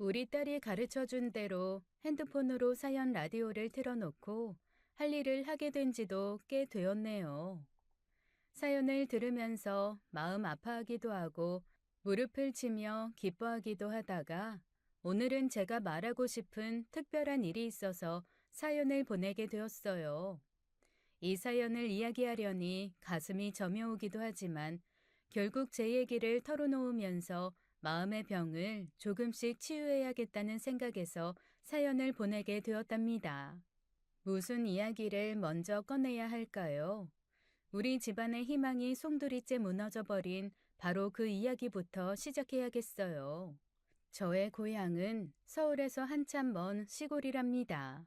우리 딸이 가르쳐준 대로 핸드폰으로 사연 라디오를 틀어놓고 할 일을 하게 된 지도 꽤 되었네요. 사연을 들으면서 마음 아파하기도 하고 무릎을 치며 기뻐하기도 하다가 오늘은 제가 말하고 싶은 특별한 일이 있어서 사연을 보내게 되었어요. 이 사연을 이야기하려니 가슴이 저며오기도 하지만 결국 제 얘기를 털어놓으면서 마음의 병을 조금씩 치유해야겠다는 생각에서 사연을 보내게 되었답니다. 무슨 이야기를 먼저 꺼내야 할까요? 우리 집안의 희망이 송두리째 무너져버린 바로 그 이야기부터 시작해야겠어요. 저의 고향은 서울에서 한참 먼 시골이랍니다.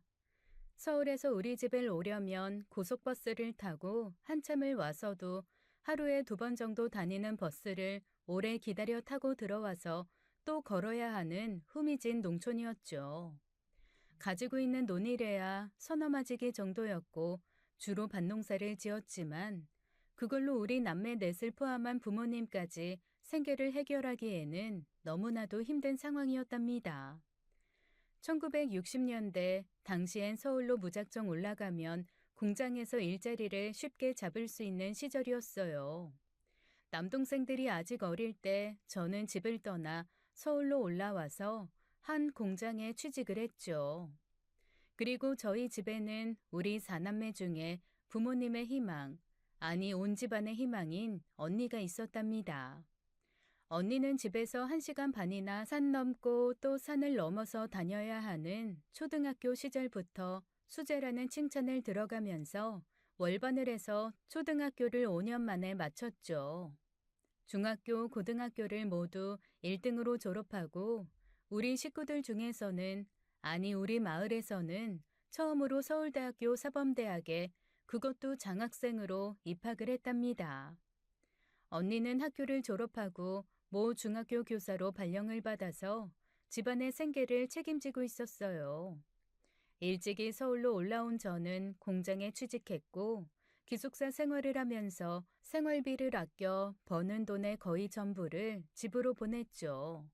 서울에서 우리 집을 오려면 고속버스를 타고 한참을 와서도 하루에 2번 정도 다니는 버스를 오래 기다려 타고 들어와서 또 걸어야 하는 후미진 농촌이었죠. 가지고 있는 논이래야 서너 마지기 정도였고 주로 밭농사를 지었지만 그걸로 우리 남매 넷을 포함한 부모님까지 생계를 해결하기에는 너무나도 힘든 상황이었답니다. 1960년대 당시엔 서울로 무작정 올라가면 공장에서 일자리를 쉽게 잡을 수 있는 시절이었어요. 남동생들이 아직 어릴 때 저는 집을 떠나 서울로 올라와서 한 공장에 취직을 했죠. 그리고 저희 집에는 우리 4남매 중에 부모님의 희망, 아니 온 집안의 희망인 언니가 있었답니다. 언니는 집에서 1시간 반이나 산 넘고 또 산을 넘어서 다녀야 하는 초등학교 시절부터 수재라는 칭찬을 들어가면서 월반을 해서 초등학교를 5년 만에 마쳤죠. 중학교, 고등학교를 모두 1등으로 졸업하고 우리 식구들 중에서는, 아니 우리 마을에서는 처음으로 서울대학교 사범대학에 그것도 장학생으로 입학을 했답니다. 언니는 학교를 졸업하고 모 중학교 교사로 발령을 받아서 집안의 생계를 책임지고 있었어요. 일찍이 서울로 올라온 저는 공장에 취직했고 기숙사 생활을 하면서 생활비를 아껴 버는 돈의 거의 전부를 집으로 보냈죠.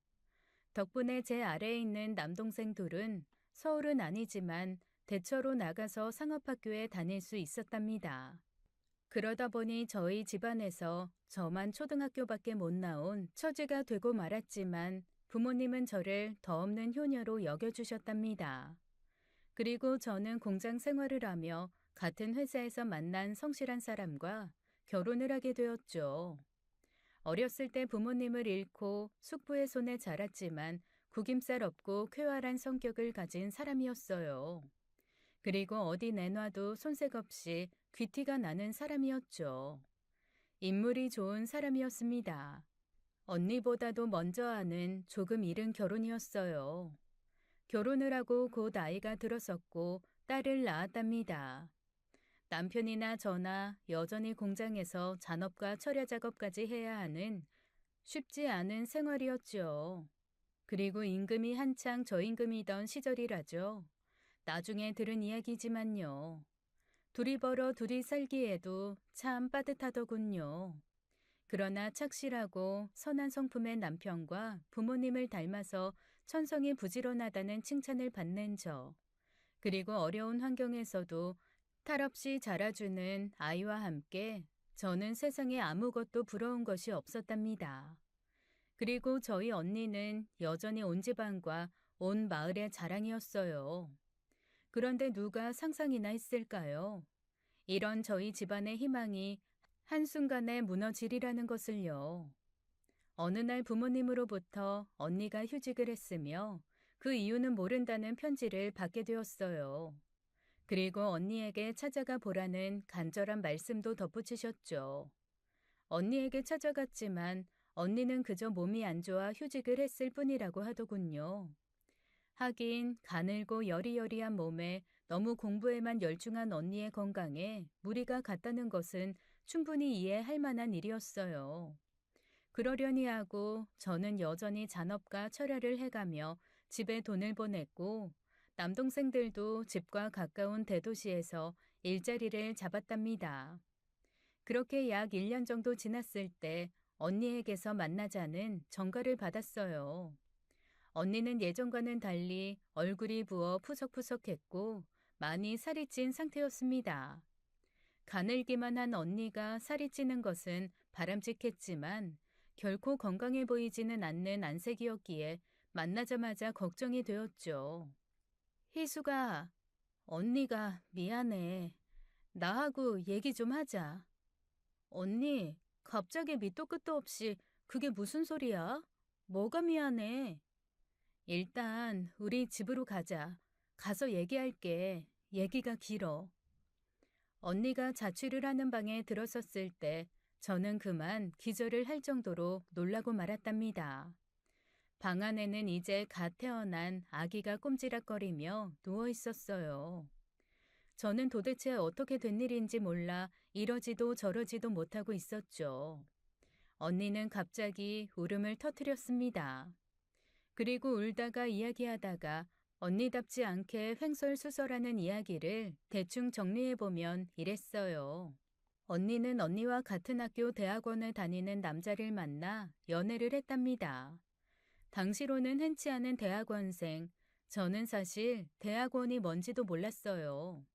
덕분에 제 아래에 있는 남동생 둘은 서울은 아니지만 대처로 나가서 상업학교에 다닐 수 있었답니다. 그러다 보니 저희 집안에서 저만 초등학교밖에 못 나온 처지가 되고 말았지만 부모님은 저를 더 없는 효녀로 여겨주셨답니다. 그리고 저는 공장 생활을 하며 같은 회사에서 만난 성실한 사람과 결혼을 하게 되었죠. 어렸을 때 부모님을 잃고 숙부의 손에 자랐지만 구김살 없고 쾌활한 성격을 가진 사람이었어요. 그리고 어디 내놔도 손색 없이 귀티가 나는 사람이었죠. 인물이 좋은 사람이었습니다. 언니보다도 먼저 하는 조금 이른 결혼이었어요. 결혼을 하고 곧 아이가 들었었고 딸을 낳았답니다. 남편이나 저나 여전히 공장에서 잔업과 철야 작업까지 해야 하는 쉽지 않은 생활이었죠. 그리고 임금이 한창 저임금이던 시절이라죠. 나중에 들은 이야기지만요. 둘이 벌어 둘이 살기에도 참 빠듯하더군요. 그러나 착실하고 선한 성품의 남편과 부모님을 닮아서 천성이 부지런하다는 칭찬을 받는 저. 그리고 어려운 환경에서도 탈 없이 자라주는 아이와 함께 저는 세상에 아무것도 부러운 것이 없었답니다. 그리고 저희 언니는 여전히 온 집안과 온 마을의 자랑이었어요. 그런데 누가 상상이나 했을까요? 이런 저희 집안의 희망이 한순간에 무너지리라는 것을요. 어느 날 부모님으로부터 언니가 휴직을 했으며 그 이유는 모른다는 편지를 받게 되었어요. 그리고 언니에게 찾아가 보라는 간절한 말씀도 덧붙이셨죠. 언니에게 찾아갔지만 언니는 그저 몸이 안 좋아 휴직을 했을 뿐이라고 하더군요. 하긴 가늘고 여리여리한 몸에 너무 공부에만 열중한 언니의 건강에 무리가 갔다는 것은 충분히 이해할 만한 일이었어요. 그러려니 하고 저는 여전히 잔업과 철야를 해가며 집에 돈을 보냈고 남동생들도 집과 가까운 대도시에서 일자리를 잡았답니다. 그렇게 약 1년 정도 지났을 때 언니에게서 만나자는 전가를 받았어요. 언니는 예전과는 달리 얼굴이 부어 푸석푸석했고 많이 살이 찐 상태였습니다. 가늘기만 한 언니가 살이 찌는 것은 바람직했지만 결코 건강해 보이지는 않는 안색이었기에 만나자마자 걱정이 되었죠. 희수가, 언니가 미안해. 나하고 얘기 좀 하자. 언니, 갑자기 밑도 끝도 없이 그게 무슨 소리야? 뭐가 미안해? 일단 우리 집으로 가자. 가서 얘기할게. 얘기가 길어. 언니가 자취를 하는 방에 들어섰을 때 저는 그만 기절을 할 정도로 놀라고 말았답니다. 방 안에는 이제 갓 태어난 아기가 꼼지락거리며 누워 있었어요. 저는 도대체 어떻게 된 일인지 몰라 이러지도 저러지도 못하고 있었죠. 언니는 갑자기 울음을 터뜨렸습니다. 그리고 울다가 이야기하다가 언니답지 않게 횡설수설하는 이야기를 대충 정리해보면 이랬어요. 언니는 언니와 같은 학교 대학원을 다니는 남자를 만나 연애를 했답니다. 당시로는 흔치 않은 대학원생, 저는 사실 대학원이 뭔지도 몰랐어요.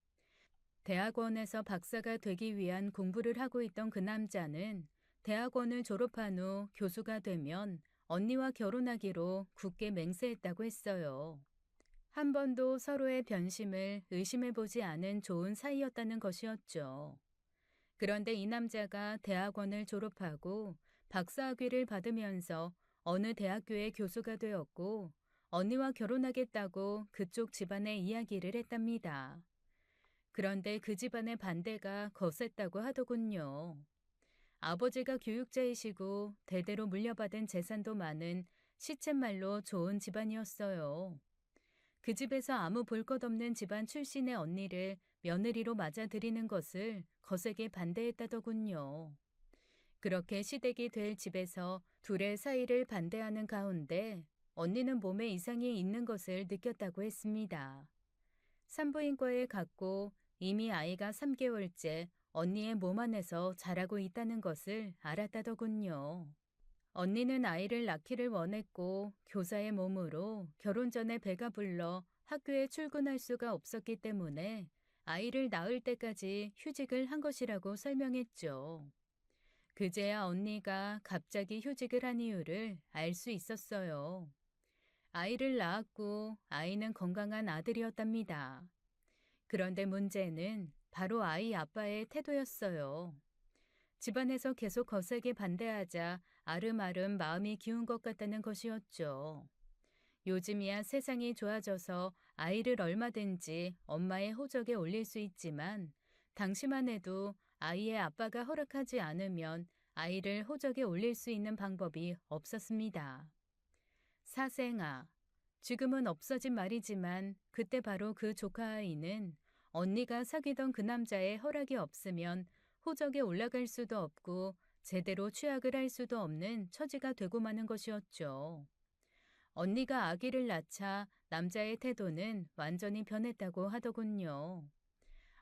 대학원에서 박사가 되기 위한 공부를 하고 있던 그 남자는 대학원을 졸업한 후 교수가 되면 언니와 결혼하기로 굳게 맹세했다고 했어요. 한 번도 서로의 변심을 의심해보지 않은 좋은 사이였다는 것이었죠. 그런데 이 남자가 대학원을 졸업하고 박사학위를 받으면서 어느 대학교의 교수가 되었고 언니와 결혼하겠다고 그쪽 집안에 이야기를 했답니다. 그런데 그 집안의 반대가 거셌다고 하더군요. 아버지가 교육자이시고 대대로 물려받은 재산도 많은 시쳇말로 좋은 집안이었어요. 그 집에서 아무 볼 것 없는 집안 출신의 언니를 며느리로 맞아들이는 것을 거세게 반대했다더군요. 그렇게 시댁이 될 집에서 둘의 사이를 반대하는 가운데 언니는 몸에 이상이 있는 것을 느꼈다고 했습니다. 산부인과에 갔고 이미 아이가 3개월째 언니의 몸 안에서 자라고 있다는 것을 알았다더군요. 언니는 아이를 낳기를 원했고 교사의 몸으로 결혼 전에 배가 불러 학교에 출근할 수가 없었기 때문에 아이를 낳을 때까지 휴직을 한 것이라고 설명했죠. 그제야 언니가 갑자기 휴직을 한 이유를 알 수 있었어요. 아이를 낳았고 아이는 건강한 아들이었답니다. 그런데 문제는 바로 아이 아빠의 태도였어요. 집안에서 계속 거세게 반대하자 아름아름 마음이 기운 것 같다는 것이었죠. 요즘이야 세상이 좋아져서 아이를 얼마든지 엄마의 호적에 올릴 수 있지만 당시만 해도 아이의 아빠가 허락하지 않으면 아이를 호적에 올릴 수 있는 방법이 없었습니다. 사생아, 지금은 없어진 말이지만 그때 바로 그 조카 아이는 언니가 사귀던 그 남자의 허락이 없으면 호적에 올라갈 수도 없고 제대로 취학을 할 수도 없는 처지가 되고 마는 것이었죠. 언니가 아기를 낳자 남자의 태도는 완전히 변했다고 하더군요.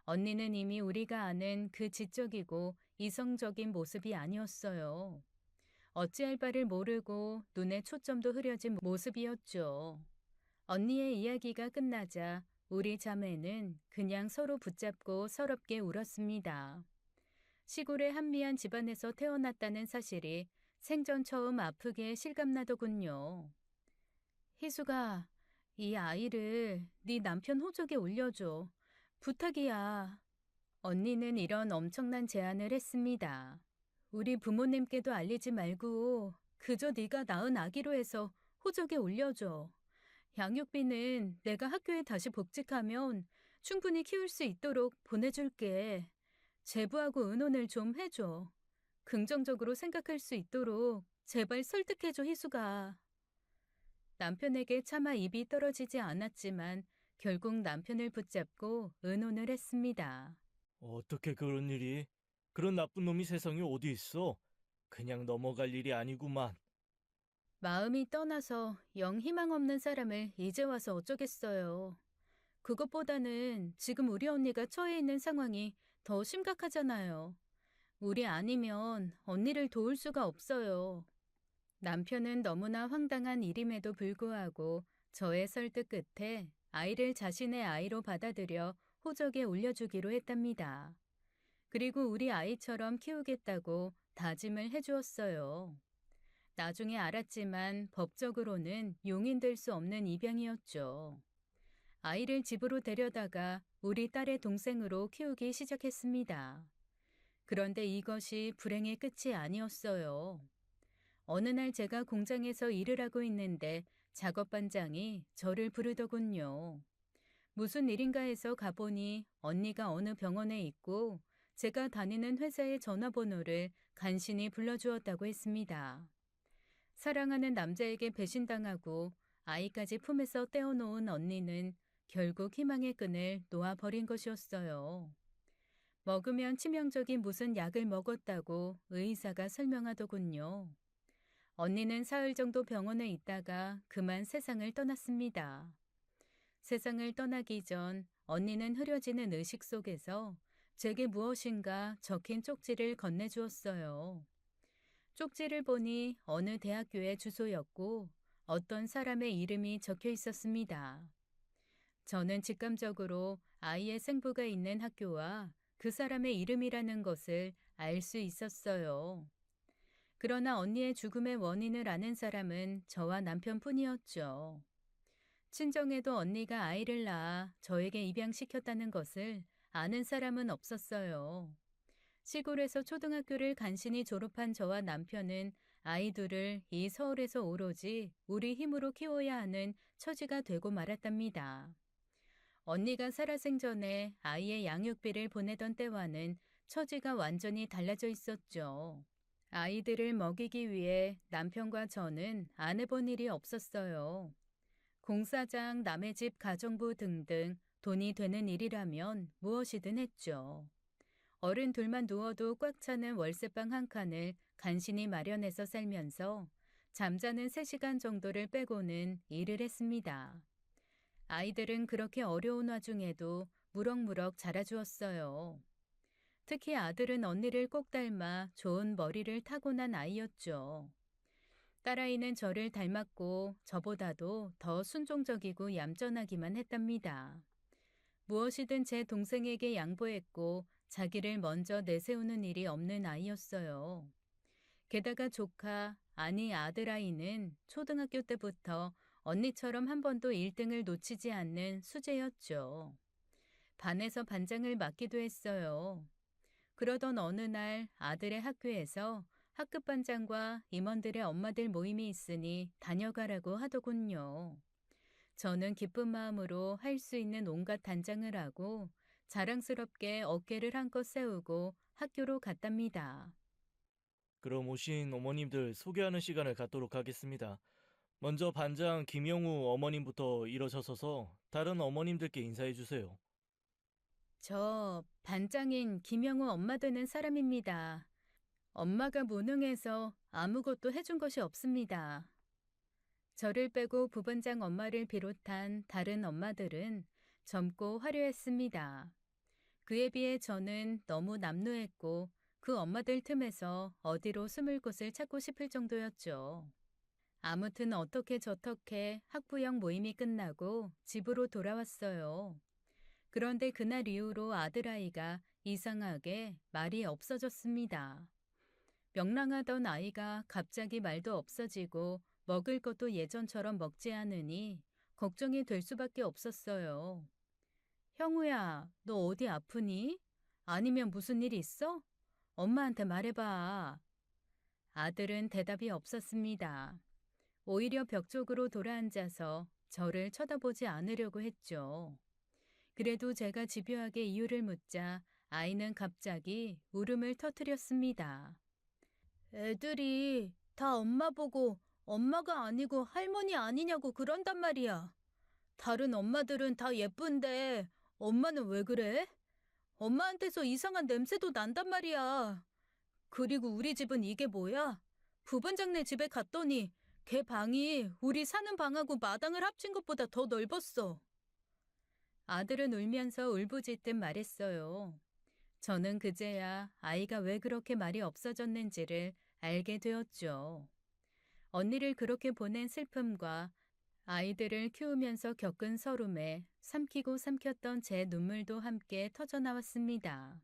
언니는 이미 우리가 아는 그 지적이고 이성적인 모습이 아니었어요. 어찌할 바를 모르고 눈에 초점도 흐려진 모습이었죠. 언니의 이야기가 끝나자 우리 자매는 그냥 서로 붙잡고 서럽게 울었습니다. 시골의 한미한 집안에서 태어났다는 사실이 생전 처음 아프게 실감나더군요. 희수가 이 아이를 네 남편 호적에 올려줘. 부탁이야. 언니는 이런 엄청난 제안을 했습니다. 우리 부모님께도 알리지 말고 그저 네가 낳은 아기로 해서 호적에 올려줘. 양육비는 내가 학교에 다시 복직하면 충분히 키울 수 있도록 보내줄게. 제부하고 의논을 좀 해줘. 긍정적으로 생각할 수 있도록 제발 설득해줘, 희수가. 남편에게 차마 입이 떨어지지 않았지만 결국 남편을 붙잡고 의논을 했습니다. 어떻게 그런 일이? 그런 나쁜 놈이 세상에 어디 있어? 그냥 넘어갈 일이 아니구만. 마음이 떠나서 영 희망 없는 사람을 이제 와서 어쩌겠어요. 그것보다는 지금 우리 언니가 처해 있는 상황이 더 심각하잖아요. 우리 아니면 언니를 도울 수가 없어요. 남편은 너무나 황당한 일임에도 불구하고 저의 설득 끝에 아이를 자신의 아이로 받아들여 호적에 올려주기로 했답니다. 그리고 우리 아이처럼 키우겠다고 다짐을 해주었어요. 나중에 알았지만 법적으로는 용인될 수 없는 입양이었죠. 아이를 집으로 데려다가 우리 딸의 동생으로 키우기 시작했습니다. 그런데 이것이 불행의 끝이 아니었어요. 어느 날 제가 공장에서 일을 하고 있는데 작업반장이 저를 부르더군요. 무슨 일인가 해서 가보니 언니가 어느 병원에 있고 제가 다니는 회사의 전화번호를 간신히 불러주었다고 했습니다. 사랑하는 남자에게 배신당하고 아이까지 품에서 떼어놓은 언니는 결국 희망의 끈을 놓아버린 것이었어요. 먹으면 치명적인 무슨 약을 먹었다고 의사가 설명하더군요. 언니는 사흘 정도 병원에 있다가 그만 세상을 떠났습니다. 세상을 떠나기 전 언니는 흐려지는 의식 속에서 제게 무엇인가 적힌 쪽지를 건네주었어요. 쪽지를 보니 어느 대학교의 주소였고 어떤 사람의 이름이 적혀 있었습니다. 저는 직감적으로 아이의 생부가 있는 학교와 그 사람의 이름이라는 것을 알 수 있었어요. 그러나 언니의 죽음의 원인을 아는 사람은 저와 남편뿐이었죠. 친정에도 언니가 아이를 낳아 저에게 입양시켰다는 것을 아는 사람은 없었어요. 시골에서 초등학교를 간신히 졸업한 저와 남편은 아이들을 이 서울에서 오로지 우리 힘으로 키워야 하는 처지가 되고 말았답니다. 언니가 살아생전에 아이의 양육비를 보내던 때와는 처지가 완전히 달라져 있었죠. 아이들을 먹이기 위해 남편과 저는 안 해본 일이 없었어요. 공사장, 남의 집 가정부 등등 돈이 되는 일이라면 무엇이든 했죠. 어른 둘만 누워도 꽉 차는 월세방 한 칸을 간신히 마련해서 살면서 잠자는 3시간 정도를 빼고는 일을 했습니다. 아이들은 그렇게 어려운 와중에도 무럭무럭 자라주었어요. 특히 아들은 언니를 꼭 닮아 좋은 머리를 타고난 아이였죠. 딸아이는 저를 닮았고 저보다도 더 순종적이고 얌전하기만 했답니다. 무엇이든 제 동생에게 양보했고 자기를 먼저 내세우는 일이 없는 아이였어요. 게다가 조카, 아니 아들아이는 초등학교 때부터 언니처럼 한 번도 1등을 놓치지 않는 수재였죠. 반에서 반장을 맡기도 했어요. 그러던 어느 날 아들의 학교에서 학급 반장과 임원들의 엄마들 모임이 있으니 다녀가라고 하더군요. 저는 기쁜 마음으로 할 수 있는 온갖 단장을 하고 자랑스럽게 어깨를 한껏 세우고 학교로 갔답니다. 그럼 오신 어머님들 소개하는 시간을 갖도록 하겠습니다. 먼저 반장 김영우 어머님부터 일어서셔서 다른 어머님들께 인사해 주세요. 저 반장인 김영우 엄마 되는 사람입니다. 엄마가 무능해서 아무것도 해준 것이 없습니다. 저를 빼고 부반장 엄마를 비롯한 다른 엄마들은 젊고 화려했습니다. 그에 비해 저는 너무 남루했고 그 엄마들 틈에서 어디로 숨을 곳을 찾고 싶을 정도였죠. 아무튼 어떻게 저떻게 학부형 모임이 끝나고 집으로 돌아왔어요. 그런데 그날 이후로 아들아이가 이상하게 말이 없어졌습니다. 명랑하던 아이가 갑자기 말도 없어지고 먹을 것도 예전처럼 먹지 않으니 걱정이 될 수밖에 없었어요. 형우야, 너 어디 아프니? 아니면 무슨 일 있어? 엄마한테 말해봐. 아들은 대답이 없었습니다. 오히려 벽 쪽으로 돌아앉아서 저를 쳐다보지 않으려고 했죠. 그래도 제가 집요하게 이유를 묻자 아이는 갑자기 울음을 터뜨렸습니다. 애들이 다 엄마 보고 엄마가 아니고 할머니 아니냐고 그런단 말이야. 다른 엄마들은 다 예쁜데 엄마는 왜 그래? 엄마한테서 이상한 냄새도 난단 말이야. 그리고 우리 집은 이게 뭐야? 부반장네 집에 갔더니 걔 방이 우리 사는 방하고 마당을 합친 것보다 더 넓었어. 아들은 울면서 울부짖듯 말했어요. 저는 그제야 아이가 왜 그렇게 말이 없어졌는지를 알게 되었죠. 언니를 그렇게 보낸 슬픔과 아이들을 키우면서 겪은 서름에 삼키고 삼켰던 제 눈물도 함께 터져나왔습니다.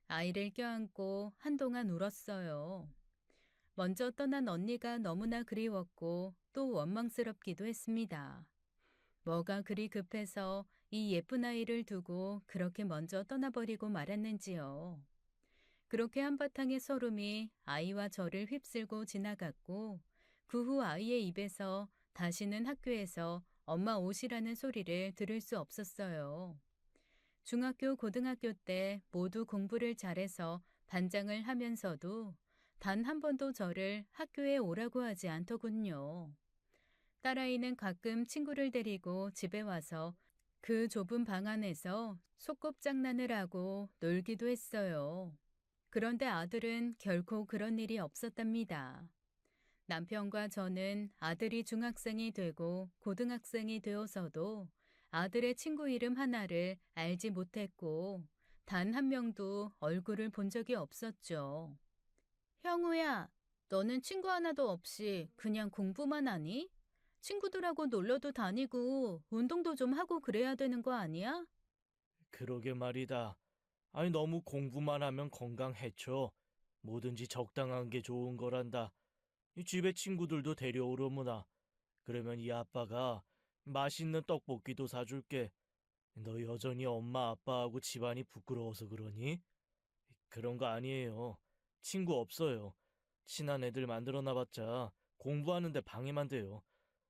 아이를 껴안고 한동안 울었어요. 먼저 떠난 언니가 너무나 그리웠고 또 원망스럽기도 했습니다. 뭐가 그리 급해서 이 예쁜 아이를 두고 그렇게 먼저 떠나버리고 말았는지요. 그렇게 한바탕의 서름이 아이와 저를 휩쓸고 지나갔고 그 후 아이의 입에서 다시는 학교에서 엄마 오시라는 소리를 들을 수 없었어요. 중학교, 고등학교 때 모두 공부를 잘해서 반장을 하면서도 단 한 번도 저를 학교에 오라고 하지 않더군요. 딸아이는 가끔 친구를 데리고 집에 와서 그 좁은 방 안에서 소꿉장난을 하고 놀기도 했어요. 그런데 아들은 결코 그런 일이 없었답니다. 남편과 저는 아들이 중학생이 되고 고등학생이 되어서도 아들의 친구 이름 하나를 알지 못했고 단 한 명도 얼굴을 본 적이 없었죠. 형우야, 너는 친구 하나도 없이 그냥 공부만 하니? 친구들하고 놀러도 다니고 운동도 좀 하고 그래야 되는 거 아니야? 그러게 말이다. 아니, 너무 공부만 하면 건강 해쳐. 뭐든지 적당한 게 좋은 거란다. 이 집에 친구들도 데려오려무나. 그러면 이 아빠가 맛있는 떡볶이도 사줄게. 너 여전히 엄마 아빠하고 집안이 부끄러워서 그러니? 그런 거 아니에요. 친구 없어요. 친한 애들 만들어 놔봤자 공부하는데 방해만 돼요.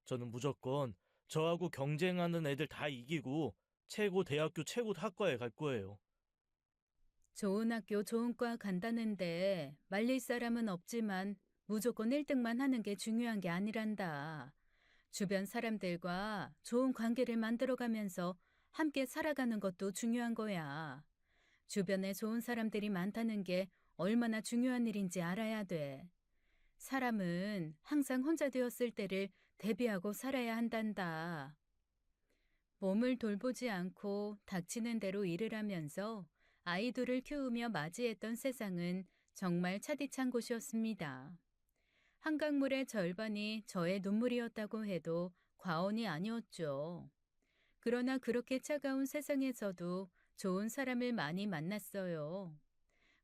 저는 무조건 저하고 경쟁하는 애들 다 이기고 최고 대학교 최고 학과에 갈 거예요. 좋은 학교, 좋은 과 간다는데 말릴 사람은 없지만 무조건 1등만 하는 게 중요한 게 아니란다. 주변 사람들과 좋은 관계를 만들어가면서 함께 살아가는 것도 중요한 거야. 주변에 좋은 사람들이 많다는 게 얼마나 중요한 일인지 알아야 돼. 사람은 항상 혼자 되었을 때를 대비하고 살아야 한단다. 몸을 돌보지 않고 닥치는 대로 일을 하면서 아이들을 키우며 맞이했던 세상은 정말 차디찬 곳이었습니다. 한강물의 절반이 저의 눈물이었다고 해도 과언이 아니었죠. 그러나 그렇게 차가운 세상에서도 좋은 사람을 많이 만났어요.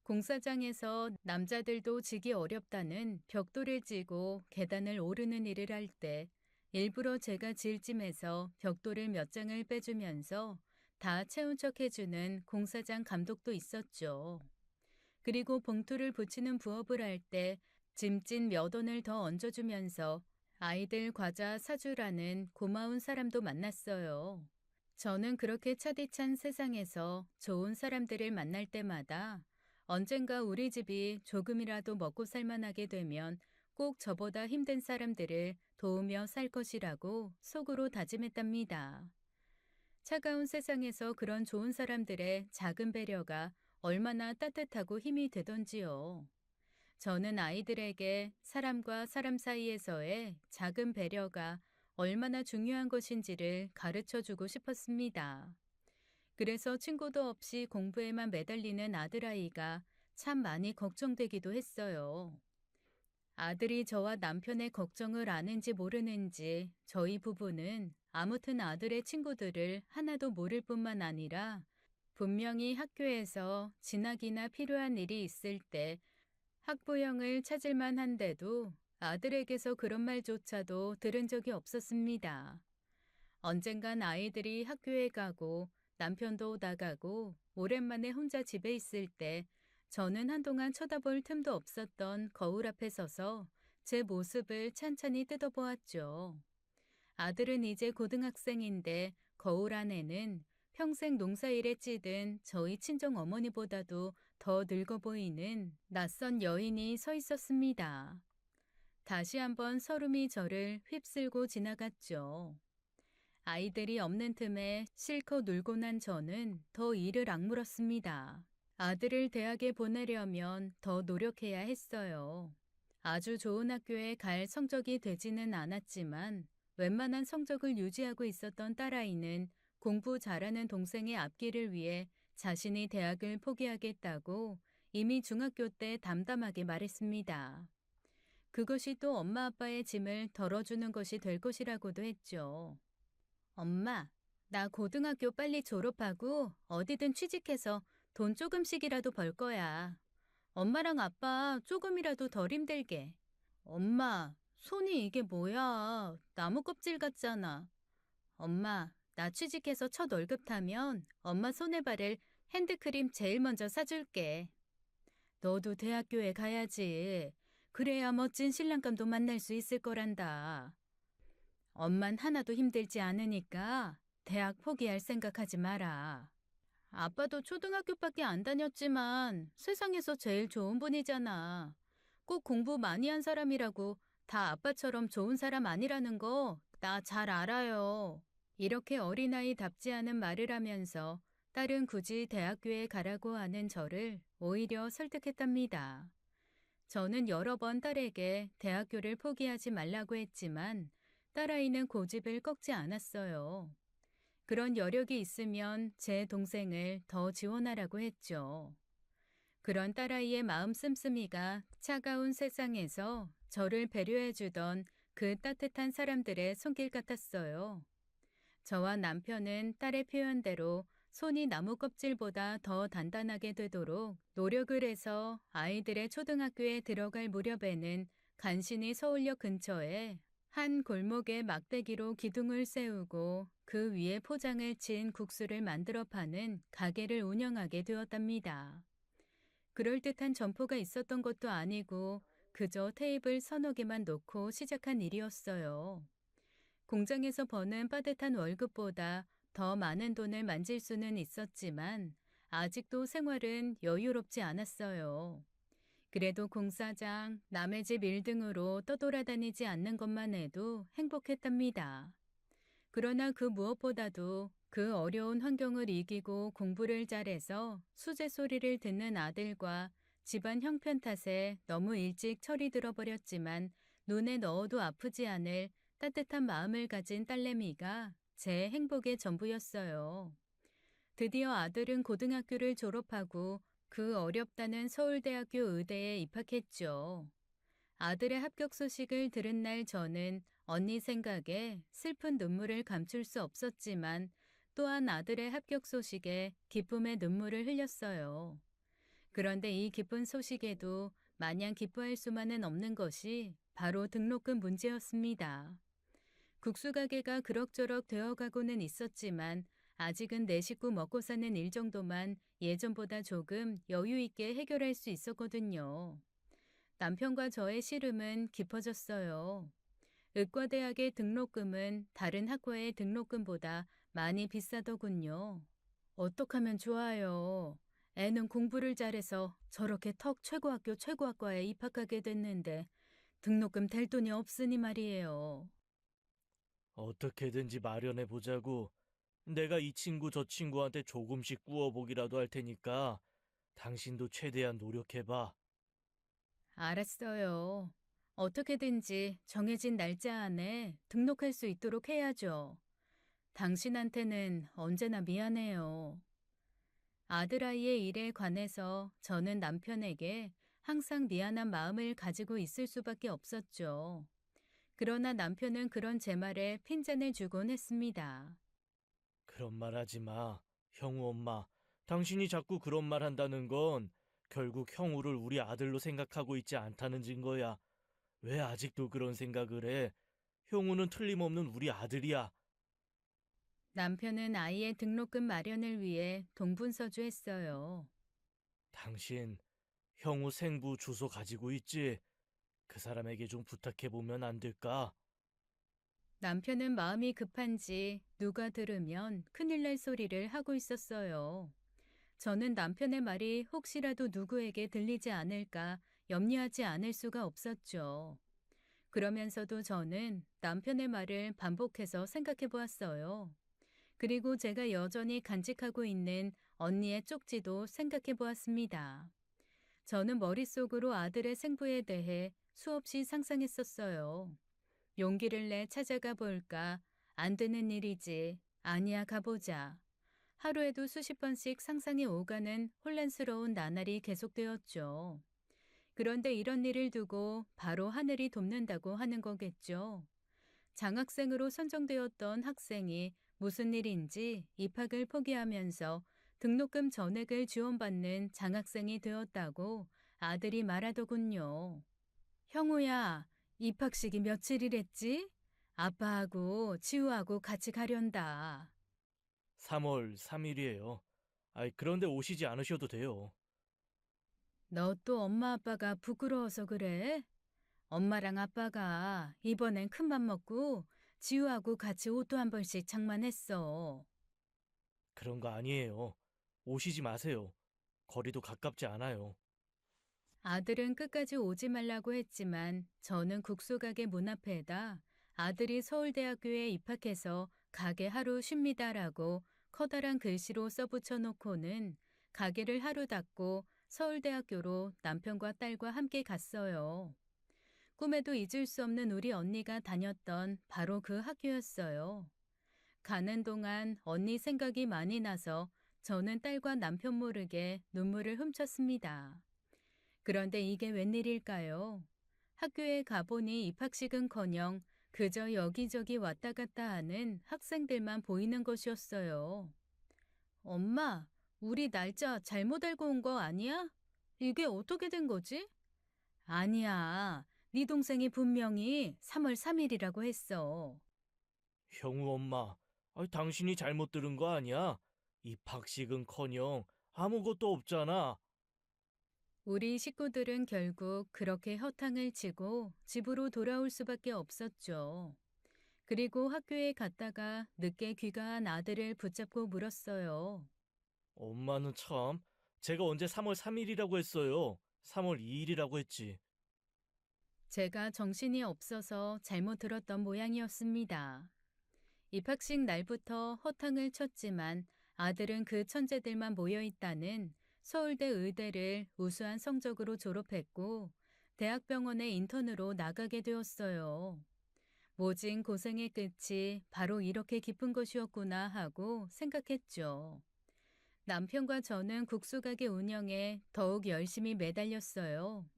공사장에서 남자들도 지기 어렵다는 벽돌을 찌고 계단을 오르는 일을 할 때 일부러 제가 질짐해서 벽돌을 몇 장을 빼주면서 다 채운 척 해주는 공사장 감독도 있었죠. 그리고 봉투를 붙이는 부업을 할 때 짐찐 몇 원을 더 얹어주면서 아이들 과자 사주라는 고마운 사람도 만났어요. 저는 그렇게 차디찬 세상에서 좋은 사람들을 만날 때마다 언젠가 우리 집이 조금이라도 먹고 살만하게 되면 꼭 저보다 힘든 사람들을 도우며 살 것이라고 속으로 다짐했답니다. 차가운 세상에서 그런 좋은 사람들의 작은 배려가 얼마나 따뜻하고 힘이 되던지요. 저는 아이들에게 사람과 사람 사이에서의 작은 배려가 얼마나 중요한 것인지를 가르쳐 주고 싶었습니다. 그래서 친구도 없이 공부에만 매달리는 아들아이가 참 많이 걱정되기도 했어요. 아들이 저와 남편의 걱정을 아는지 모르는지 저희 부부는 아무튼 아들의 친구들을 하나도 모를 뿐만 아니라 분명히 학교에서 진학이나 필요한 일이 있을 때 학부형을 찾을 만한데도 아들에게서 그런 말조차도 들은 적이 없었습니다. 언젠간 아이들이 학교에 가고 남편도 나가고 오랜만에 혼자 집에 있을 때 저는 한동안 쳐다볼 틈도 없었던 거울 앞에 서서 제 모습을 찬찬히 뜯어보았죠. 아들은 이제 고등학생인데 거울 안에는 평생 농사일에 찌든 저희 친정 어머니보다도 더 늙어 보이는 낯선 여인이 서 있었습니다. 다시 한번 서름이 저를 휩쓸고 지나갔죠. 아이들이 없는 틈에 실컷 놀고 난 저는 더 이를 악물었습니다. 아들을 대학에 보내려면 더 노력해야 했어요. 아주 좋은 학교에 갈 성적이 되지는 않았지만 웬만한 성적을 유지하고 있었던 딸아이는 공부 잘하는 동생의 앞길을 위해 자신이 대학을 포기하겠다고 이미 중학교 때 담담하게 말했습니다. 그것이 또 엄마 아빠의 짐을 덜어주는 것이 될 것이라고도 했죠. 엄마, 나 고등학교 빨리 졸업하고 어디든 취직해서 돈 조금씩이라도 벌 거야. 엄마랑 아빠 조금이라도 덜 힘들게. 엄마, 손이 이게 뭐야? 나무 껍질 같잖아. 엄마, 나 취직해서 첫 월급 타면 엄마 손에 바를 핸드크림 제일 먼저 사줄게. 너도 대학교에 가야지. 그래야 멋진 신랑감도 만날 수 있을 거란다. 엄만 하나도 힘들지 않으니까 대학 포기할 생각하지 마라. 아빠도 초등학교밖에 안 다녔지만 세상에서 제일 좋은 분이잖아. 꼭 공부 많이 한 사람이라고 다 아빠처럼 좋은 사람 아니라는 거 나 잘 알아요. 이렇게 어린아이답지 않은 말을 하면서 딸은 굳이 대학교에 가라고 하는 저를 오히려 설득했답니다. 저는 여러 번 딸에게 대학교를 포기하지 말라고 했지만 딸아이는 고집을 꺾지 않았어요. 그런 여력이 있으면 제 동생을 더 지원하라고 했죠. 그런 딸아이의 마음 씀씀이가 차가운 세상에서 저를 배려해주던 그 따뜻한 사람들의 손길 같았어요. 저와 남편은 딸의 표현대로 손이 나무 껍질보다 더 단단하게 되도록 노력을 해서 아이들의 초등학교에 들어갈 무렵에는 간신히 서울역 근처에 한 골목에 막대기로 기둥을 세우고 그 위에 포장을 친 국수를 만들어 파는 가게를 운영하게 되었답니다. 그럴듯한 점포가 있었던 것도 아니고 그저 테이블 서너 개만 놓고 시작한 일이었어요. 공장에서 버는 빠듯한 월급보다 더 많은 돈을 만질 수는 있었지만 아직도 생활은 여유롭지 않았어요. 그래도 공사장, 남의 집 일 등으로 떠돌아다니지 않는 것만 해도 행복했답니다. 그러나 그 무엇보다도 그 어려운 환경을 이기고 공부를 잘해서 수제 소리를 듣는 아들과 집안 형편 탓에 너무 일찍 철이 들어버렸지만 눈에 넣어도 아프지 않을 따뜻한 마음을 가진 딸내미가 제 행복의 전부였어요. 드디어 아들은 고등학교를 졸업하고 그 어렵다는 서울대학교 의대에 입학했죠. 아들의 합격 소식을 들은 날 저는 언니 생각에 슬픈 눈물을 감출 수 없었지만 또한 아들의 합격 소식에 기쁨의 눈물을 흘렸어요. 그런데 이 기쁜 소식에도 마냥 기뻐할 수만은 없는 것이 바로 등록금 문제였습니다. 국수 가게가 그럭저럭 되어가고는 있었지만 아직은 내 식구 먹고 사는 일 정도만 예전보다 조금 여유 있게 해결할 수 있었거든요. 남편과 저의 씨름은 깊어졌어요. 의과대학의 등록금은 다른 학과의 등록금보다 많이 비싸더군요. 어떡하면 좋아요. 애는 공부를 잘해서 저렇게 턱 최고학교 최고학과에 입학하게 됐는데 등록금 댈 돈이 없으니 말이에요. 어떻게든지 마련해 보자고. 내가 이 친구 저 친구한테 조금씩 구워보기라도 할 테니까 당신도 최대한 노력해봐. 알았어요. 어떻게든지 정해진 날짜 안에 등록할 수 있도록 해야죠. 당신한테는 언제나 미안해요. 아들아이의 일에 관해서 저는 남편에게 항상 미안한 마음을 가지고 있을 수밖에 없었죠. 그러나 남편은 그런 제 말에 핀잔을 주곤 했습니다. 그런 말 하지 마. 형우 엄마. 당신이 자꾸 그런 말 한다는 건 결국 형우를 우리 아들로 생각하고 있지 않다는 증거야. 왜 아직도 그런 생각을 해? 형우는 틀림없는 우리 아들이야. 남편은 아이의 등록금 마련을 위해 동분서주했어요. 당신 형우 생부 주소 가지고 있지? 그 사람에게 좀 부탁해보면 안 될까? 남편은 마음이 급한지 누가 들으면 큰일 날 소리를 하고 있었어요. 저는 남편의 말이 혹시라도 누구에게 들리지 않을까 염려하지 않을 수가 없었죠. 그러면서도 저는 남편의 말을 반복해서 생각해 보았어요. 그리고 제가 여전히 간직하고 있는 언니의 쪽지도 생각해 보았습니다. 저는 머릿속으로 아들의 생부에 대해 수없이 상상했었어요. 용기를 내 찾아가 볼까? 안 되는 일이지. 아니야, 가보자. 하루에도 수십 번씩 상상이 오가는 혼란스러운 나날이 계속되었죠. 그런데 이런 일을 두고 바로 하늘이 돕는다고 하는 거겠죠. 장학생으로 선정되었던 학생이 무슨 일인지 입학을 포기하면서 등록금 전액을 지원받는 장학생이 되었다고 아들이 말하더군요. 형우야, 입학식이 며칠이랬지? 아빠하고 지우하고 같이 가련다. 3월 3일이에요. 그런데 오시지 않으셔도 돼요. 너 또 엄마 아빠가 부끄러워서 그래? 엄마랑 아빠가 이번엔 큰맘 먹고 지우하고 같이 옷도 한 벌씩 장만했어. 그런 거 아니에요. 오시지 마세요. 거리도 가깝지 않아요. 아들은 끝까지 오지 말라고 했지만 저는 국수가게 문 앞에다 아들이 서울대학교에 입학해서 가게 하루 쉽니다라고 커다란 글씨로 써붙여 놓고는 가게를 하루 닫고 서울대학교로 남편과 딸과 함께 갔어요. 꿈에도 잊을 수 없는 우리 언니가 다녔던 바로 그 학교였어요. 가는 동안 언니 생각이 많이 나서 저는 딸과 남편 모르게 눈물을 훔쳤습니다. 그런데 이게 웬일일까요? 학교에 가보니 입학식은커녕 그저 여기저기 왔다 갔다 하는 학생들만 보이는 것이었어요. 엄마, 우리 날짜 잘못 알고 온 거 아니야? 이게 어떻게 된 거지? 아니야. 네 동생이 분명히 3월 3일이라고 했어. 형우 엄마, 당신이 잘못 들은 거 아니야? 입학식은커녕 아무것도 없잖아. 우리 식구들은 결국 그렇게 허탕을 치고 집으로 돌아올 수밖에 없었죠. 그리고 학교에 갔다가 늦게 귀가한 아들을 붙잡고 물었어요. 엄마는 참, 제가 언제 3월 3일이라고 했어요. 3월 2일이라고 했지. 제가 정신이 없어서 잘못 들었던 모양이었습니다. 입학식 날부터 허탕을 쳤지만 아들은 그 천재들만 모여있다는 서울대 의대를 우수한 성적으로 졸업했고 대학병원의 인턴으로 나가게 되었어요. 모진 고생의 끝이 바로 이렇게 깊은 것이었구나 하고 생각했죠. 남편과 저는 국수가게 운영에 더욱 열심히 매달렸어요.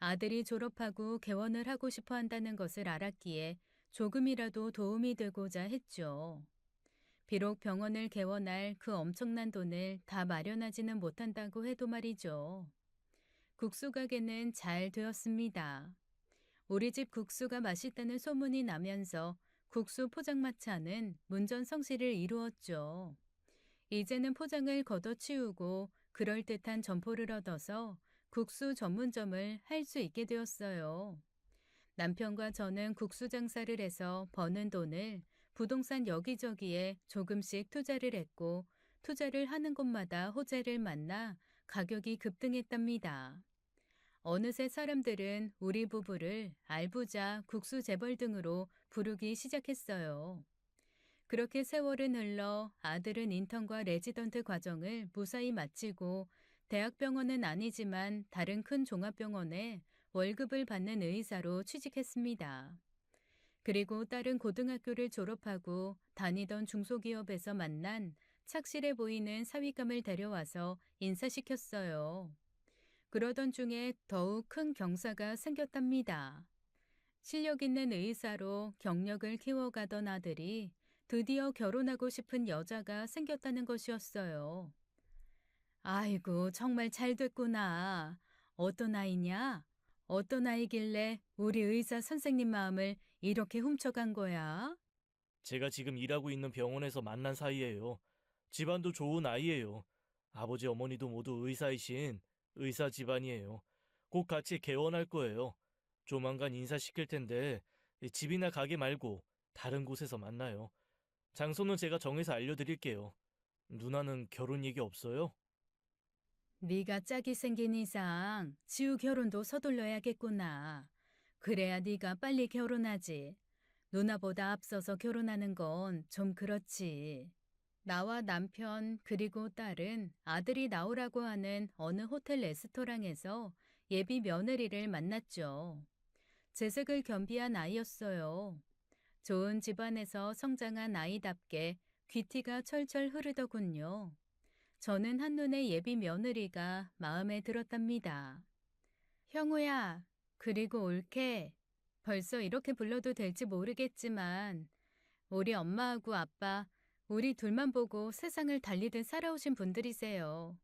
아들이 졸업하고 개원을 하고 싶어 한다는 것을 알았기에 조금이라도 도움이 되고자 했죠. 비록 병원을 개원할 그 엄청난 돈을 다 마련하지는 못한다고 해도 말이죠. 국수가게는 잘 되었습니다. 우리 집 국수가 맛있다는 소문이 나면서 국수 포장마차는 문전성시를 이루었죠. 이제는 포장을 걷어치우고 그럴듯한 점포를 얻어서 국수 전문점을 할 수 있게 되었어요. 남편과 저는 국수 장사를 해서 버는 돈을 부동산 여기저기에 조금씩 투자를 했고 투자를 하는 곳마다 호재를 만나 가격이 급등했답니다. 어느새 사람들은 우리 부부를 알부자, 국수 재벌 등으로 부르기 시작했어요. 그렇게 세월은 흘러 아들은 인턴과 레지던트 과정을 무사히 마치고 대학병원은 아니지만 다른 큰 종합병원에 월급을 받는 의사로 취직했습니다. 그리고 딸은 고등학교를 졸업하고 다니던 중소기업에서 만난 착실해 보이는 사위감을 데려와서 인사시켰어요. 그러던 중에 더욱 큰 경사가 생겼답니다. 실력 있는 의사로 경력을 키워가던 아들이 드디어 결혼하고 싶은 여자가 생겼다는 것이었어요. 아이고, 정말 잘 됐구나. 어떤 아이냐? 어떤 아이길래 우리 의사 선생님 마음을 이렇게 훔쳐간 거야? 제가 지금 일하고 있는 병원에서 만난 사이예요. 집안도 좋은 아이예요. 아버지 어머니도 모두 의사이신 의사 집안이에요. 곧 같이 개원할 거예요. 조만간 인사시킬 텐데 집이나 가게 말고 다른 곳에서 만나요. 장소는 제가 정해서 알려드릴게요. 누나는 결혼 얘기 없어요? 네가 짝이 생긴 이상 지우 결혼도 서둘러야겠구나. 그래야 네가 빨리 결혼하지. 누나보다 앞서서 결혼하는 건 좀 그렇지. 나와 남편 그리고 딸은 아들이 나오라고 하는 어느 호텔 레스토랑에서 예비 며느리를 만났죠. 재색을 겸비한 아이였어요. 좋은 집안에서 성장한 아이답게 귀티가 철철 흐르더군요. 저는 한눈에 예비 며느리가 마음에 들었답니다. 형우야, 그리고 올케. 벌써 이렇게 불러도 될지 모르겠지만, 우리 엄마하고 아빠, 우리 둘만 보고 세상을 달리듯 살아오신 분들이세요.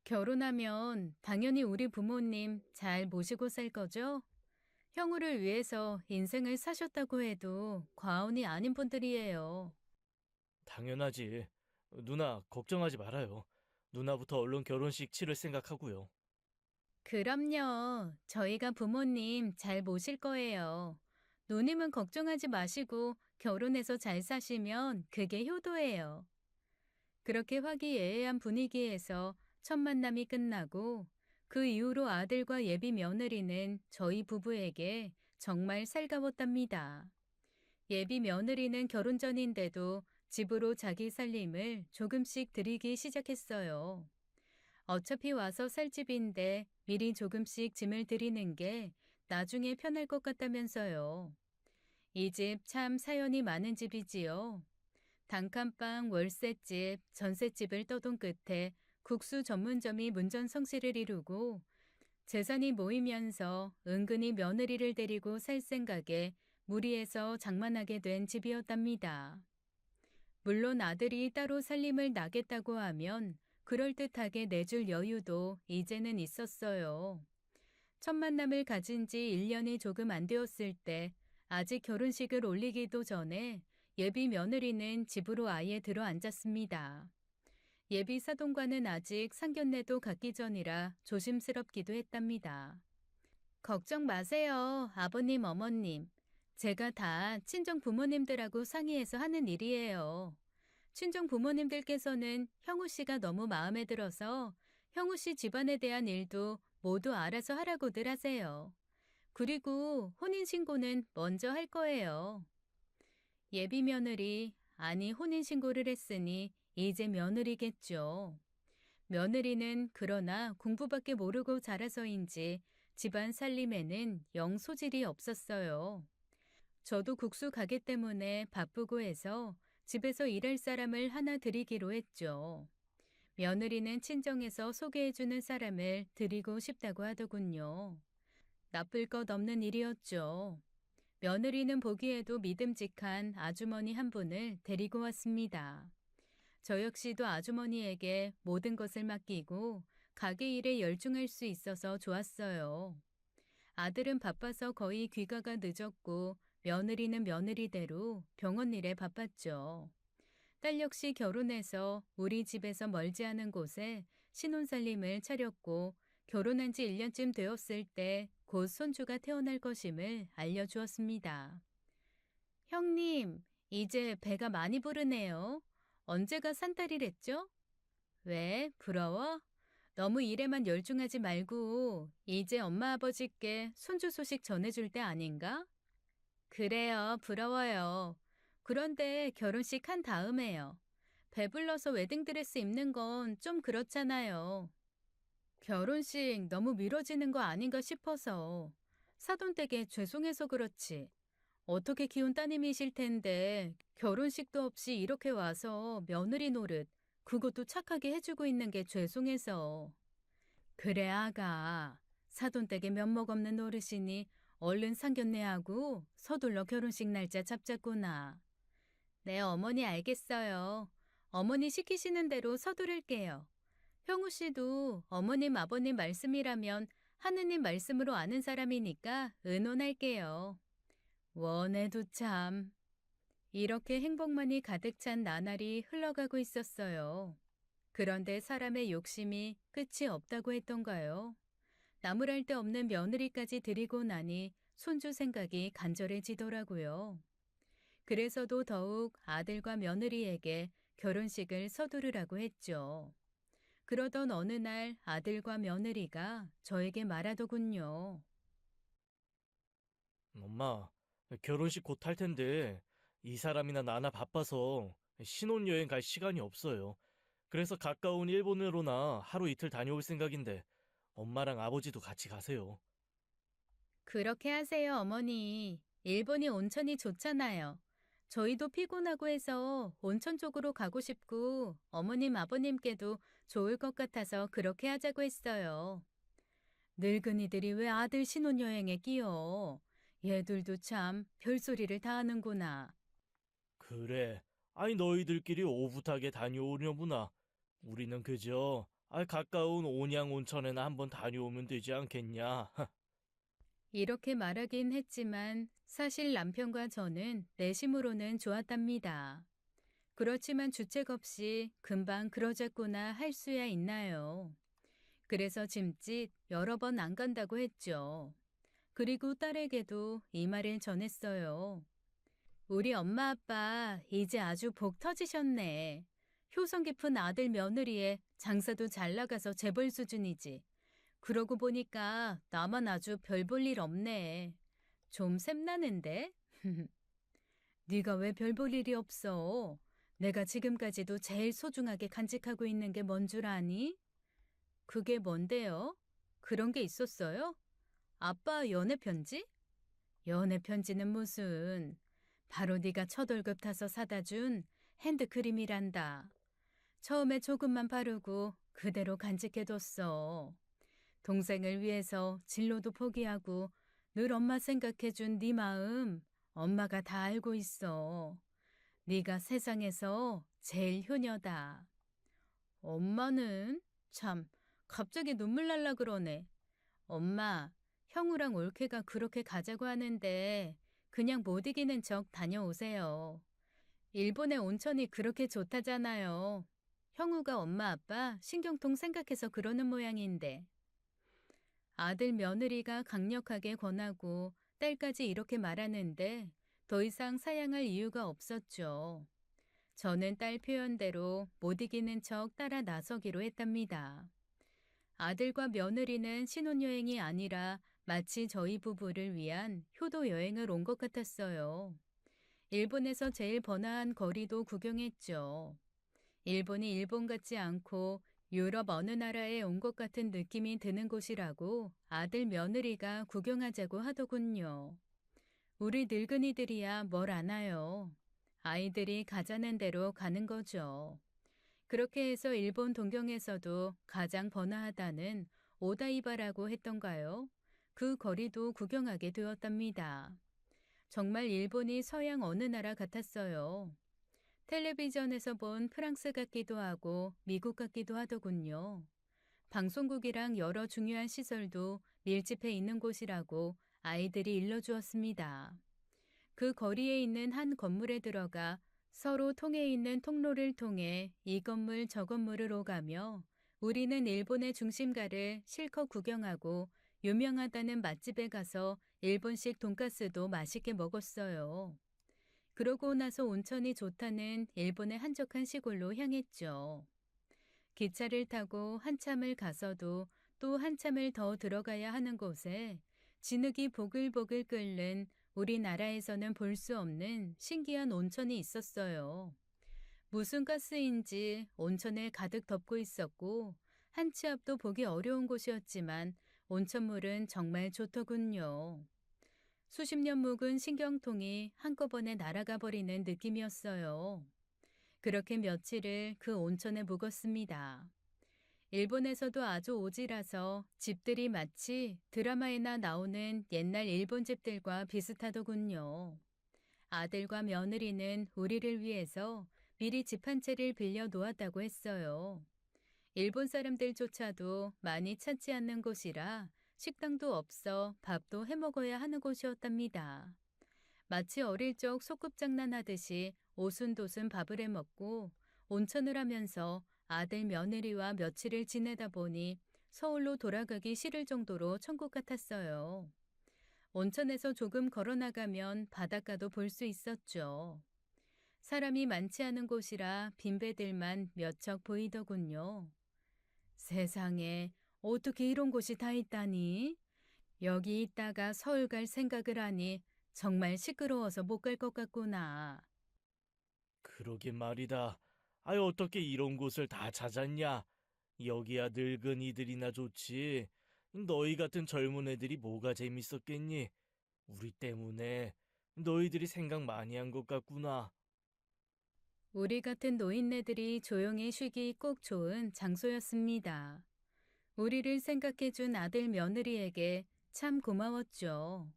결혼하면 당연히 우리 부모님 잘 모시고 살 거죠? 형우를 위해서 인생을 사셨다고 해도 과언이 아닌 분들이에요. 당연하지. 누나, 걱정하지 말아요. 누나부터 얼른 결혼식 치를 생각하고요. 그럼요. 저희가 부모님 잘 모실 거예요. 누님은 걱정하지 마시고 결혼해서 잘 사시면 그게 효도예요. 그렇게 화기애애한 분위기에서 첫 만남이 끝나고 그 이후로 아들과 예비 며느리는 저희 부부에게 정말 살가웠답니다. 예비 며느리는 결혼 전인데도 집으로 자기 살림을 조금씩 들이기 시작했어요. 어차피 와서 살 집인데 미리 조금씩 짐을 들이는 게 나중에 편할 것 같다면서요. 이 집 참 사연이 많은 집이지요. 단칸방, 월세집, 전셋집을 떠돈 끝에 국수 전문점이 문전성시를 이루고 재산이 모이면서 은근히 며느리를 데리고 살 생각에 무리해서 장만하게 된 집이었답니다. 물론 아들이 따로 살림을 나겠다고 하면 그럴듯하게 내줄 여유도 이제는 있었어요. 첫 만남을 가진 지 1년이 조금 안 되었을 때 아직 결혼식을 올리기도 전에 예비 며느리는 집으로 아예 들어 앉았습니다. 예비 사돈과는 아직 상견례도 갖기 전이라 조심스럽기도 했답니다. 걱정 마세요, 아버님, 어머님. 제가 다 친정 부모님들하고 상의해서 하는 일이에요. 친정 부모님들께서는 형우 씨가 너무 마음에 들어서 형우 씨 집안에 대한 일도 모두 알아서 하라고들 하세요. 그리고 혼인신고는 먼저 할 거예요. 예비 며느리, 아니 혼인신고를 했으니 이제 며느리겠죠. 며느리는 그러나 공부밖에 모르고 자라서인지 집안 살림에는 영 소질이 없었어요. 저도 국수 가게 때문에 바쁘고 해서 집에서 일할 사람을 하나 들이기로 했죠. 며느리는 친정에서 소개해주는 사람을 드리고 싶다고 하더군요. 나쁠 것 없는 일이었죠. 며느리는 보기에도 믿음직한 아주머니 한 분을 데리고 왔습니다. 저 역시도 아주머니에게 모든 것을 맡기고 가게 일에 열중할 수 있어서 좋았어요. 아들은 바빠서 거의 귀가가 늦었고 며느리는 며느리대로 병원 일에 바빴죠. 딸 역시 결혼해서 우리 집에서 멀지 않은 곳에 신혼살림을 차렸고 결혼한 지 1년쯤 되었을 때 곧 손주가 태어날 것임을 알려주었습니다. 형님, 이제 배가 많이 부르네요. 언제가 산딸이랬죠? 왜? 부러워? 너무 일에만 열중하지 말고 이제 엄마 아버지께 손주 소식 전해줄 때 아닌가? 그래요, 부러워요. 그런데 결혼식 한 다음에요. 배불러서 웨딩드레스 입는 건 좀 그렇잖아요. 결혼식 너무 미뤄지는 거 아닌가 싶어서. 사돈댁에 죄송해서 그렇지. 어떻게 키운 따님이실 텐데 결혼식도 없이 이렇게 와서 며느리 노릇, 그것도 착하게 해주고 있는 게 죄송해서. 그래 아가, 사돈댁에 면목 없는 노릇이니 얼른 상견례하고 서둘러 결혼식 날짜 잡자꾸나. 네, 어머니 알겠어요. 어머니 시키시는 대로 서두를게요. 형우 씨도 어머님 아버님 말씀이라면 하느님 말씀으로 아는 사람이니까 의논할게요. 원해도 참. 이렇게 행복만이 가득 찬 나날이 흘러가고 있었어요. 그런데 사람의 욕심이 끝이 없다고 했던가요? 나무랄 데 없는 며느리까지 데리고 나니 손주 생각이 간절해지더라고요. 그래서도 더욱 아들과 며느리에게 결혼식을 서두르라고 했죠. 그러던 어느 날 아들과 며느리가 저에게 말하더군요. 엄마, 결혼식 곧 할 텐데 이 사람이나 나나 바빠서 신혼여행 갈 시간이 없어요. 그래서 가까운 일본으로나 하루 이틀 다녀올 생각인데 엄마랑 아버지도 같이 가세요. 그렇게 하세요, 어머니. 일본이 온천이 좋잖아요. 저희도 피곤하고 해서 온천 쪽으로 가고 싶고 어머님, 아버님께도 좋을 것 같아서 그렇게 하자고 했어요. 늙은이들이 왜 아들 신혼여행에 끼어? 얘들도 참 별소리를 다 하는구나. 그래. 너희들끼리 오붓하게 다녀오려구나. 우리는 그저 가까운 온양 온천에나 한번 다녀오면 되지 않겠냐? 이렇게 말하긴 했지만 사실 남편과 저는 내심으로는 좋았답니다. 그렇지만 주책 없이 금방 그러자꾸나 할 수야 있나요? 그래서 짐짓 여러 번 안 간다고 했죠. 그리고 딸에게도 이 말을 전했어요. 우리 엄마 아빠 이제 아주 복 터지셨네. 효성 깊은 아들 며느리에 장사도 잘 나가서 재벌 수준이지. 그러고 보니까 나만 아주 별 볼 일 없네. 좀 샘나는데? 네가 왜 별 볼 일이 없어? 내가 지금까지도 제일 소중하게 간직하고 있는 게 뭔 줄 아니? 그게 뭔데요? 그런 게 있었어요? 아빠 연애 편지? 연애 편지는 무슨? 바로 네가 첫 월급 타서 사다 준 핸드크림이란다. 처음에 조금만 바르고 그대로 간직해뒀어. 동생을 위해서 진로도 포기하고 늘 엄마 생각해준 네 마음 엄마가 다 알고 있어. 네가 세상에서 제일 효녀다. 엄마는 참 갑자기 눈물 날라 그러네. 엄마, 형우랑 올케가 그렇게 가자고 하는데 그냥 못 이기는 척 다녀오세요. 일본의 온천이 그렇게 좋다잖아요. 형우가 엄마 아빠 신경통 생각해서 그러는 모양인데. 아들 며느리가 강력하게 권하고 딸까지 이렇게 말하는데 더 이상 사양할 이유가 없었죠. 저는 딸 표현대로 못 이기는 척 따라 나서기로 했답니다. 아들과 며느리는 신혼여행이 아니라 마치 저희 부부를 위한 효도 여행을 온 것 같았어요. 일본에서 제일 번화한 거리도 구경했죠. 일본이 일본 같지 않고 유럽 어느 나라에 온 것 같은 느낌이 드는 곳이라고 아들 며느리가 구경하자고 하더군요. 우리 늙은이들이야 뭘 아나요? 아이들이 가자는 대로 가는 거죠. 그렇게 해서 일본 동경에서도 가장 번화하다는 오다이바라고 했던가요? 그 거리도 구경하게 되었답니다. 정말 일본이 서양 어느 나라 같았어요. 텔레비전에서 본 프랑스 같기도 하고 미국 같기도 하더군요. 방송국이랑 여러 중요한 시설도 밀집해 있는 곳이라고 아이들이 일러주었습니다. 그 거리에 있는 한 건물에 들어가 서로 통해 있는 통로를 통해 이 건물 저 건물을 오가며 우리는 일본의 중심가를 실컷 구경하고 유명하다는 맛집에 가서 일본식 돈가스도 맛있게 먹었어요. 그러고 나서 온천이 좋다는 일본의 한적한 시골로 향했죠. 기차를 타고 한참을 가서도 또 한참을 더 들어가야 하는 곳에 진흙이 보글보글 끓는 우리나라에서는 볼 수 없는 신기한 온천이 있었어요. 무슨 가스인지 온천을 가득 덮고 있었고 한 치 앞도 보기 어려운 곳이었지만 온천물은 정말 좋더군요. 수십 년 묵은 신경통이 한꺼번에 날아가 버리는 느낌이었어요. 그렇게 며칠을 그 온천에 묵었습니다. 일본에서도 아주 오지라서 집들이 마치 드라마에나 나오는 옛날 일본 집들과 비슷하더군요. 아들과 며느리는 우리를 위해서 미리 집 한 채를 빌려 놓았다고 했어요. 일본 사람들조차도 많이 찾지 않는 곳이라 식당도 없어 밥도 해 먹어야 하는 곳이었답니다. 마치 어릴 적 소꿉장난하듯이 오순도순 밥을 해 먹고 온천을 하면서 아들 며느리와 며칠을 지내다 보니 서울로 돌아가기 싫을 정도로 천국 같았어요. 온천에서 조금 걸어 나가면 바닷가도 볼 수 있었죠. 사람이 많지 않은 곳이라 빈배들만 몇 척 보이더군요. 세상에 어떻게 이런 곳이 다 있다니? 여기 있다가 서울 갈 생각을 하니 정말 시끄러워서 못 갈 것 같구나. 그러게 말이다. 어떻게 이런 곳을 다 찾았냐? 여기야 늙은이들이나 좋지. 너희 같은 젊은 애들이 뭐가 재밌었겠니? 우리 때문에 너희들이 생각 많이 한 것 같구나. 우리 같은 노인네들이 조용히 쉬기 꼭 좋은 장소였습니다. 우리를 생각해준 아들 며느리에게 참 고마웠죠.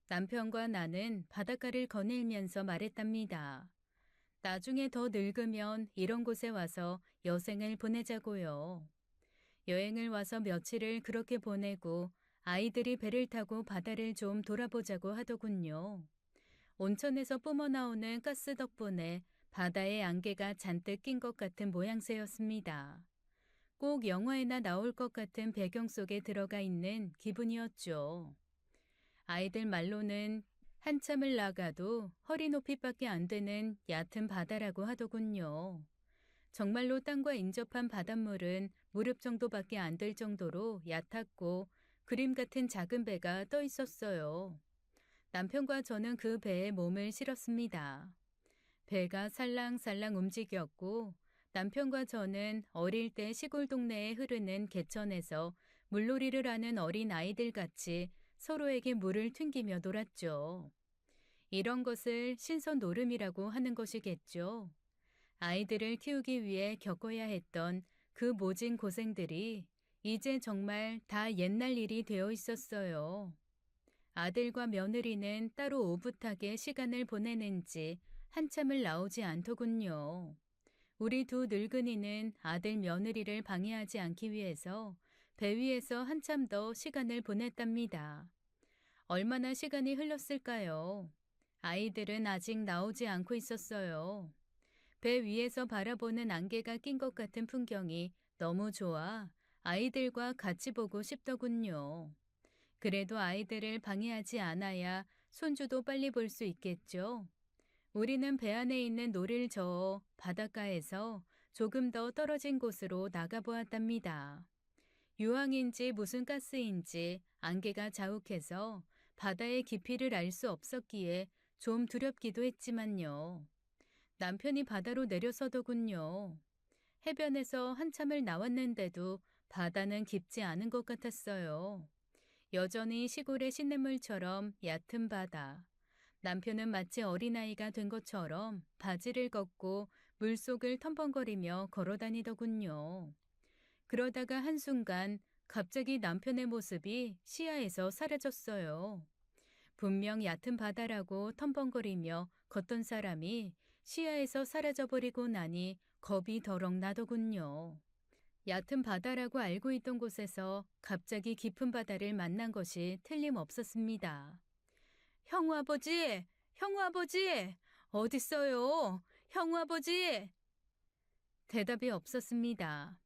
남편과 나는 바닷가를 거닐면서 말했답니다. 나중에 더 늙으면 이런 곳에 와서 여생을 보내자고요. 여행을 와서 며칠을 그렇게 보내고 아이들이 배를 타고 바다를 좀 돌아보자고 하더군요. 온천에서 뿜어나오는 가스 덕분에 바다에 안개가 잔뜩 낀 것 같은 모양새였습니다. 꼭 영화에나 나올 것 같은 배경 속에 들어가 있는 기분이었죠. 아이들 말로는 한참을 나가도 허리 높이밖에 안 되는 얕은 바다라고 하더군요. 정말로 땅과 인접한 바닷물은 무릎 정도밖에 안 될 정도로 얕았고 그림 같은 작은 배가 떠 있었어요. 남편과 저는 그 배에 몸을 실었습니다. 배가 살랑살랑 움직였고 남편과 저는 어릴 때 시골 동네에 흐르는 개천에서 물놀이를 하는 어린 아이들 같이 서로에게 물을 튕기며 놀았죠. 이런 것을 신선 노름이라고 하는 것이겠죠. 아이들을 키우기 위해 겪어야 했던 그 모진 고생들이 이제 정말 다 옛날 일이 되어 있었어요. 아들과 며느리는 따로 오붓하게 시간을 보내는지 한참을 나오지 않더군요. 우리 두 늙은이는 아들 며느리를 방해하지 않기 위해서 배 위에서 한참 더 시간을 보냈답니다. 얼마나 시간이 흘렀을까요? 아이들은 아직 나오지 않고 있었어요. 배 위에서 바라보는 안개가 낀 것 같은 풍경이 너무 좋아 아이들과 같이 보고 싶더군요. 그래도 아이들을 방해하지 않아야 손주도 빨리 볼 수 있겠죠. 우리는 배 안에 있는 노를 저어 바닷가에서 조금 더 떨어진 곳으로 나가보았답니다. 유황인지 무슨 가스인지 안개가 자욱해서 바다의 깊이를 알 수 없었기에 좀 두렵기도 했지만요. 남편이 바다로 내려서더군요. 해변에서 한참을 나왔는데도 바다는 깊지 않은 것 같았어요. 여전히 시골의 시냇물처럼 얕은 바다. 남편은 마치 어린아이가 된 것처럼 바지를 걷고 물속을 텀벙거리며 걸어다니더군요. 그러다가 한순간 갑자기 남편의 모습이 시야에서 사라졌어요. 분명 얕은 바다라고 텀벙거리며 걷던 사람이 시야에서 사라져버리고 나니 겁이 더럭 나더군요. 얕은 바다라고 알고 있던 곳에서 갑자기 깊은 바다를 만난 것이 틀림없었습니다. 형우 아버지! 형우 아버지! 어딨어요? 형우 아버지! 대답이 없었습니다.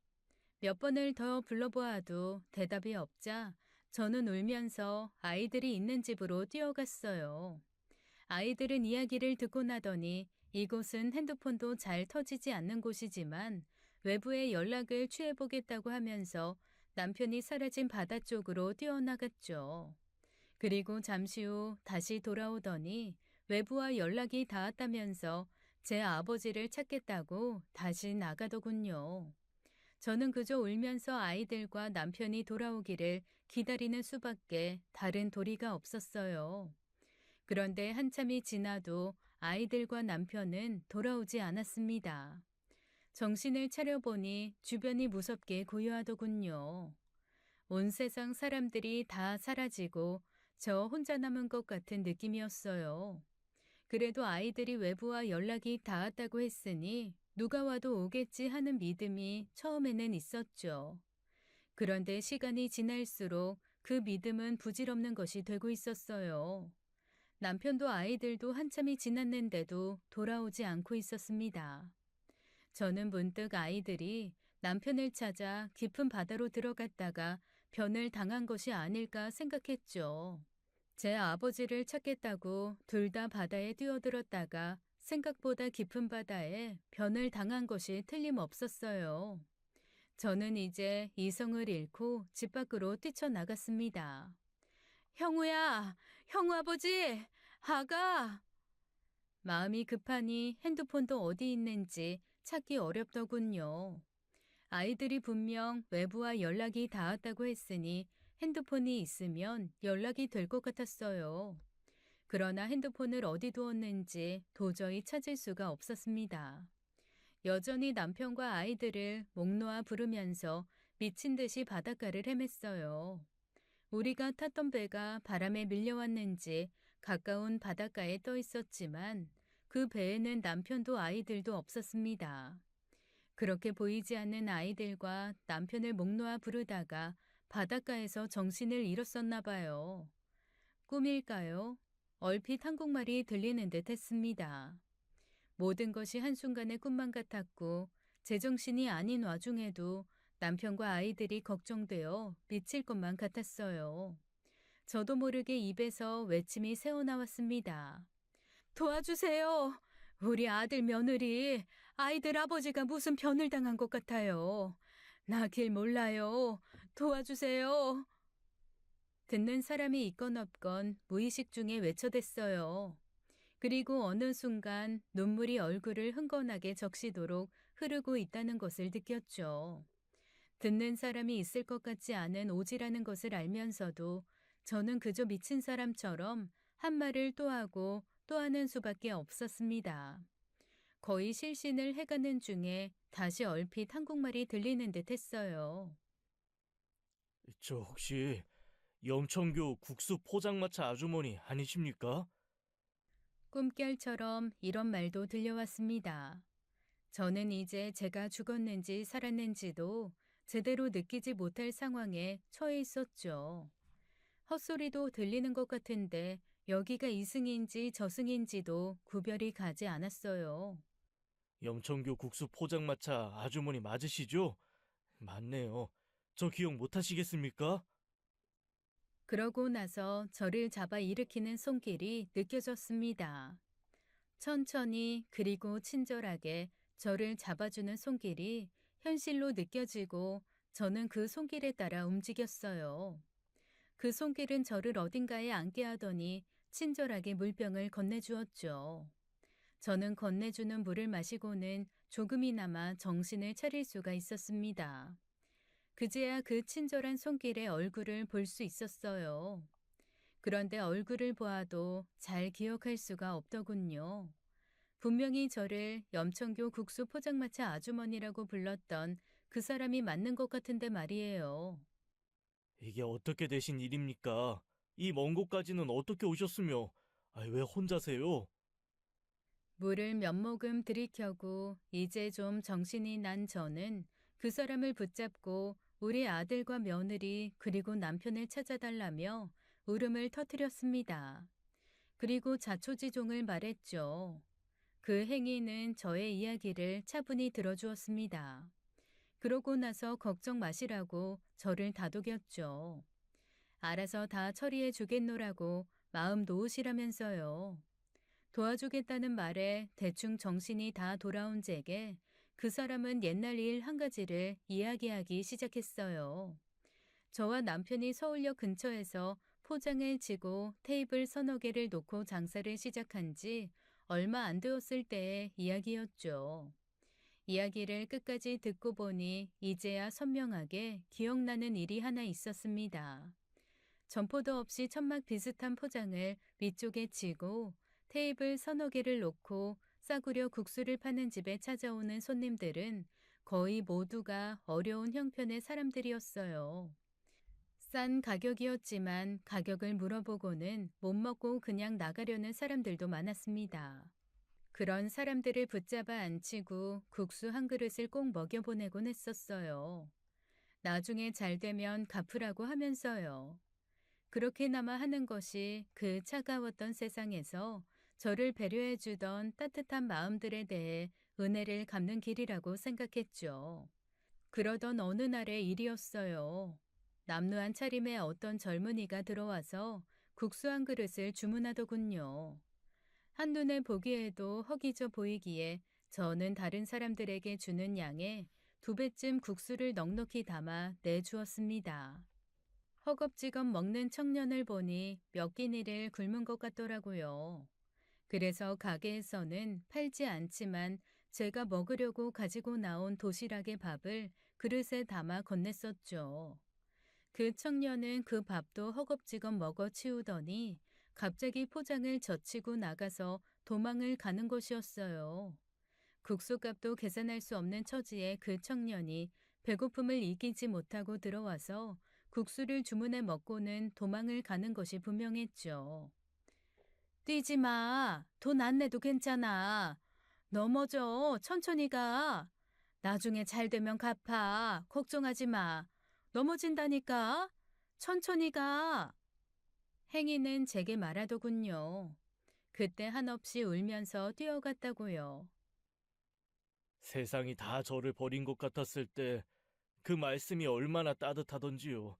몇 번을 더 불러보아도 대답이 없자 저는 울면서 아이들이 있는 집으로 뛰어갔어요. 아이들은 이야기를 듣고 나더니 이곳은 핸드폰도 잘 터지지 않는 곳이지만 외부에 연락을 취해보겠다고 하면서 남편이 사라진 바다 쪽으로 뛰어나갔죠. 그리고 잠시 후 다시 돌아오더니 외부와 연락이 닿았다면서 제 아버지를 찾겠다고 다시 나가더군요. 저는 그저 울면서 아이들과 남편이 돌아오기를 기다리는 수밖에 다른 도리가 없었어요. 그런데 한참이 지나도 아이들과 남편은 돌아오지 않았습니다. 정신을 차려보니 주변이 무섭게 고요하더군요. 온 세상 사람들이 다 사라지고 저 혼자 남은 것 같은 느낌이었어요. 그래도 아이들이 외부와 연락이 닿았다고 했으니 누가 와도 오겠지 하는 믿음이 처음에는 있었죠. 그런데 시간이 지날수록 그 믿음은 부질없는 것이 되고 있었어요. 남편도 아이들도 한참이 지났는데도 돌아오지 않고 있었습니다. 저는 문득 아이들이 남편을 찾아 깊은 바다로 들어갔다가 변을 당한 것이 아닐까 생각했죠. 제 아버지를 찾겠다고 둘 다 바다에 뛰어들었다가 생각보다 깊은 바다에 변을 당한 것이 틀림없었어요. 저는 이제 이성을 잃고 집 밖으로 뛰쳐나갔습니다. 형우야, 형우 아버지, 아가! 마음이 급하니 핸드폰도 어디 있는지 찾기 어렵더군요. 아이들이 분명 외부와 연락이 닿았다고 했으니 핸드폰이 있으면 연락이 될 것 같았어요. 그러나 핸드폰을 어디 두었는지 도저히 찾을 수가 없었습니다. 여전히 남편과 아이들을 목 놓아 부르면서 미친 듯이 바닷가를 헤맸어요. 우리가 탔던 배가 바람에 밀려왔는지 가까운 바닷가에 떠 있었지만 그 배에는 남편도 아이들도 없었습니다. 그렇게 보이지 않는 아이들과 남편을 목 놓아 부르다가 바닷가에서 정신을 잃었었나 봐요. 꿈일까요? 얼핏 한국말이 들리는 듯 했습니다. 모든 것이 한순간의 꿈만 같았고 제정신이 아닌 와중에도 남편과 아이들이 걱정되어 미칠 것만 같았어요. 저도 모르게 입에서 외침이 새어나왔습니다. 도와주세요. 우리 아들 며느리, 아이들 아버지가 무슨 변을 당한 것 같아요. 나 길 몰라요. 도와주세요. 듣는 사람이 있건 없건 무의식 중에 외쳐댔어요. 그리고 어느 순간 눈물이 얼굴을 흥건하게 적시도록 흐르고 있다는 것을 느꼈죠. 듣는 사람이 있을 것 같지 않은 오지라는 것을 알면서도 저는 그저 미친 사람처럼 한 말을 또 하고 또 하는 수밖에 없었습니다. 거의 실신을 해가는 중에 다시 얼핏 한국말이 들리는 듯 했어요. 저 혹시 영천교 국수 포장마차 아주머니 아니십니까? 꿈결처럼 이런 말도 들려왔습니다. 저는 이제 제가 죽었는지 살았는지도 제대로 느끼지 못할 상황에 처해 있었죠. 헛소리도 들리는 것 같은데 여기가 이승인지 저승인지도 구별이 가지 않았어요. 영천교 국수 포장마차 아주머니 맞으시죠? 맞네요. 저 기억 못 하시겠습니까? 그러고 나서 저를 잡아 일으키는 손길이 느껴졌습니다. 천천히 그리고 친절하게 저를 잡아주는 손길이 현실로 느껴지고 저는 그 손길에 따라 움직였어요. 그 손길은 저를 어딘가에 앉게 하더니 친절하게 물병을 건네주었죠. 저는 건네주는 물을 마시고는 조금이나마 정신을 차릴 수가 있었습니다. 그제야 그 친절한 손길의 얼굴을 볼 수 있었어요. 그런데 얼굴을 보아도 잘 기억할 수가 없더군요. 분명히 저를 염천교 국수 포장마차 아주머니라고 불렀던 그 사람이 맞는 것 같은데 말이에요. 이게 어떻게 되신 일입니까? 이 먼 곳까지는 어떻게 오셨으며, 왜 혼자세요? 물을 몇 모금 들이켜고 이제 좀 정신이 난 저는 그 사람을 붙잡고 우리 아들과 며느리 그리고 남편을 찾아달라며 울음을 터뜨렸습니다. 그리고 자초지종을 말했죠. 그 행위는 저의 이야기를 차분히 들어주었습니다. 그러고 나서 걱정 마시라고 저를 다독였죠. 알아서 다 처리해 주겠노라고 마음 놓으시라면서요. 도와주겠다는 말에 대충 정신이 다 돌아온 제게 그 사람은 옛날 일 한 가지를 이야기하기 시작했어요. 저와 남편이 서울역 근처에서 포장을 치고 테이블 서너 개를 놓고 장사를 시작한 지 얼마 안 되었을 때의 이야기였죠. 이야기를 끝까지 듣고 보니 이제야 선명하게 기억나는 일이 하나 있었습니다. 점포도 없이 천막 비슷한 포장을 위쪽에 치고 테이블 서너 개를 놓고 싸구려 국수를 파는 집에 찾아오는 손님들은 거의 모두가 어려운 형편의 사람들이었어요. 싼 가격이었지만 가격을 물어보고는 못 먹고 그냥 나가려는 사람들도 많았습니다. 그런 사람들을 붙잡아 앉히고 국수 한 그릇을 꼭 먹여보내곤 했었어요. 나중에 잘 되면 갚으라고 하면서요. 그렇게나마 하는 것이 그 차가웠던 세상에서 저를 배려해 주던 따뜻한 마음들에 대해 은혜를 갚는 길이라고 생각했죠. 그러던 어느 날의 일이었어요. 남루한 차림에 어떤 젊은이가 들어와서 국수 한 그릇을 주문하더군요. 한눈에 보기에도 허기져 보이기에 저는 다른 사람들에게 주는 양의 2배쯤 국수를 넉넉히 담아 내주었습니다. 허겁지겁 먹는 청년을 보니 몇 끼니를 굶은 것 같더라고요. 그래서 가게에서는 팔지 않지만 제가 먹으려고 가지고 나온 도시락의 밥을 그릇에 담아 건넸었죠. 그 청년은 그 밥도 허겁지겁 먹어 치우더니 갑자기 포장을 젖히고 나가서 도망을 가는 것이었어요. 국수값도 계산할 수 없는 처지에 그 청년이 배고픔을 이기지 못하고 들어와서 국수를 주문해 먹고는 도망을 가는 것이 분명했죠. 뛰지 마. 돈 안 내도 괜찮아. 넘어져. 천천히 가. 나중에 잘 되면 갚아. 걱정하지 마. 넘어진다니까. 천천히 가. 행인은 제게 말하더군요. 그때 한없이 울면서 뛰어갔다고요. 세상이 다 저를 버린 것 같았을 때 그 말씀이 얼마나 따뜻하던지요.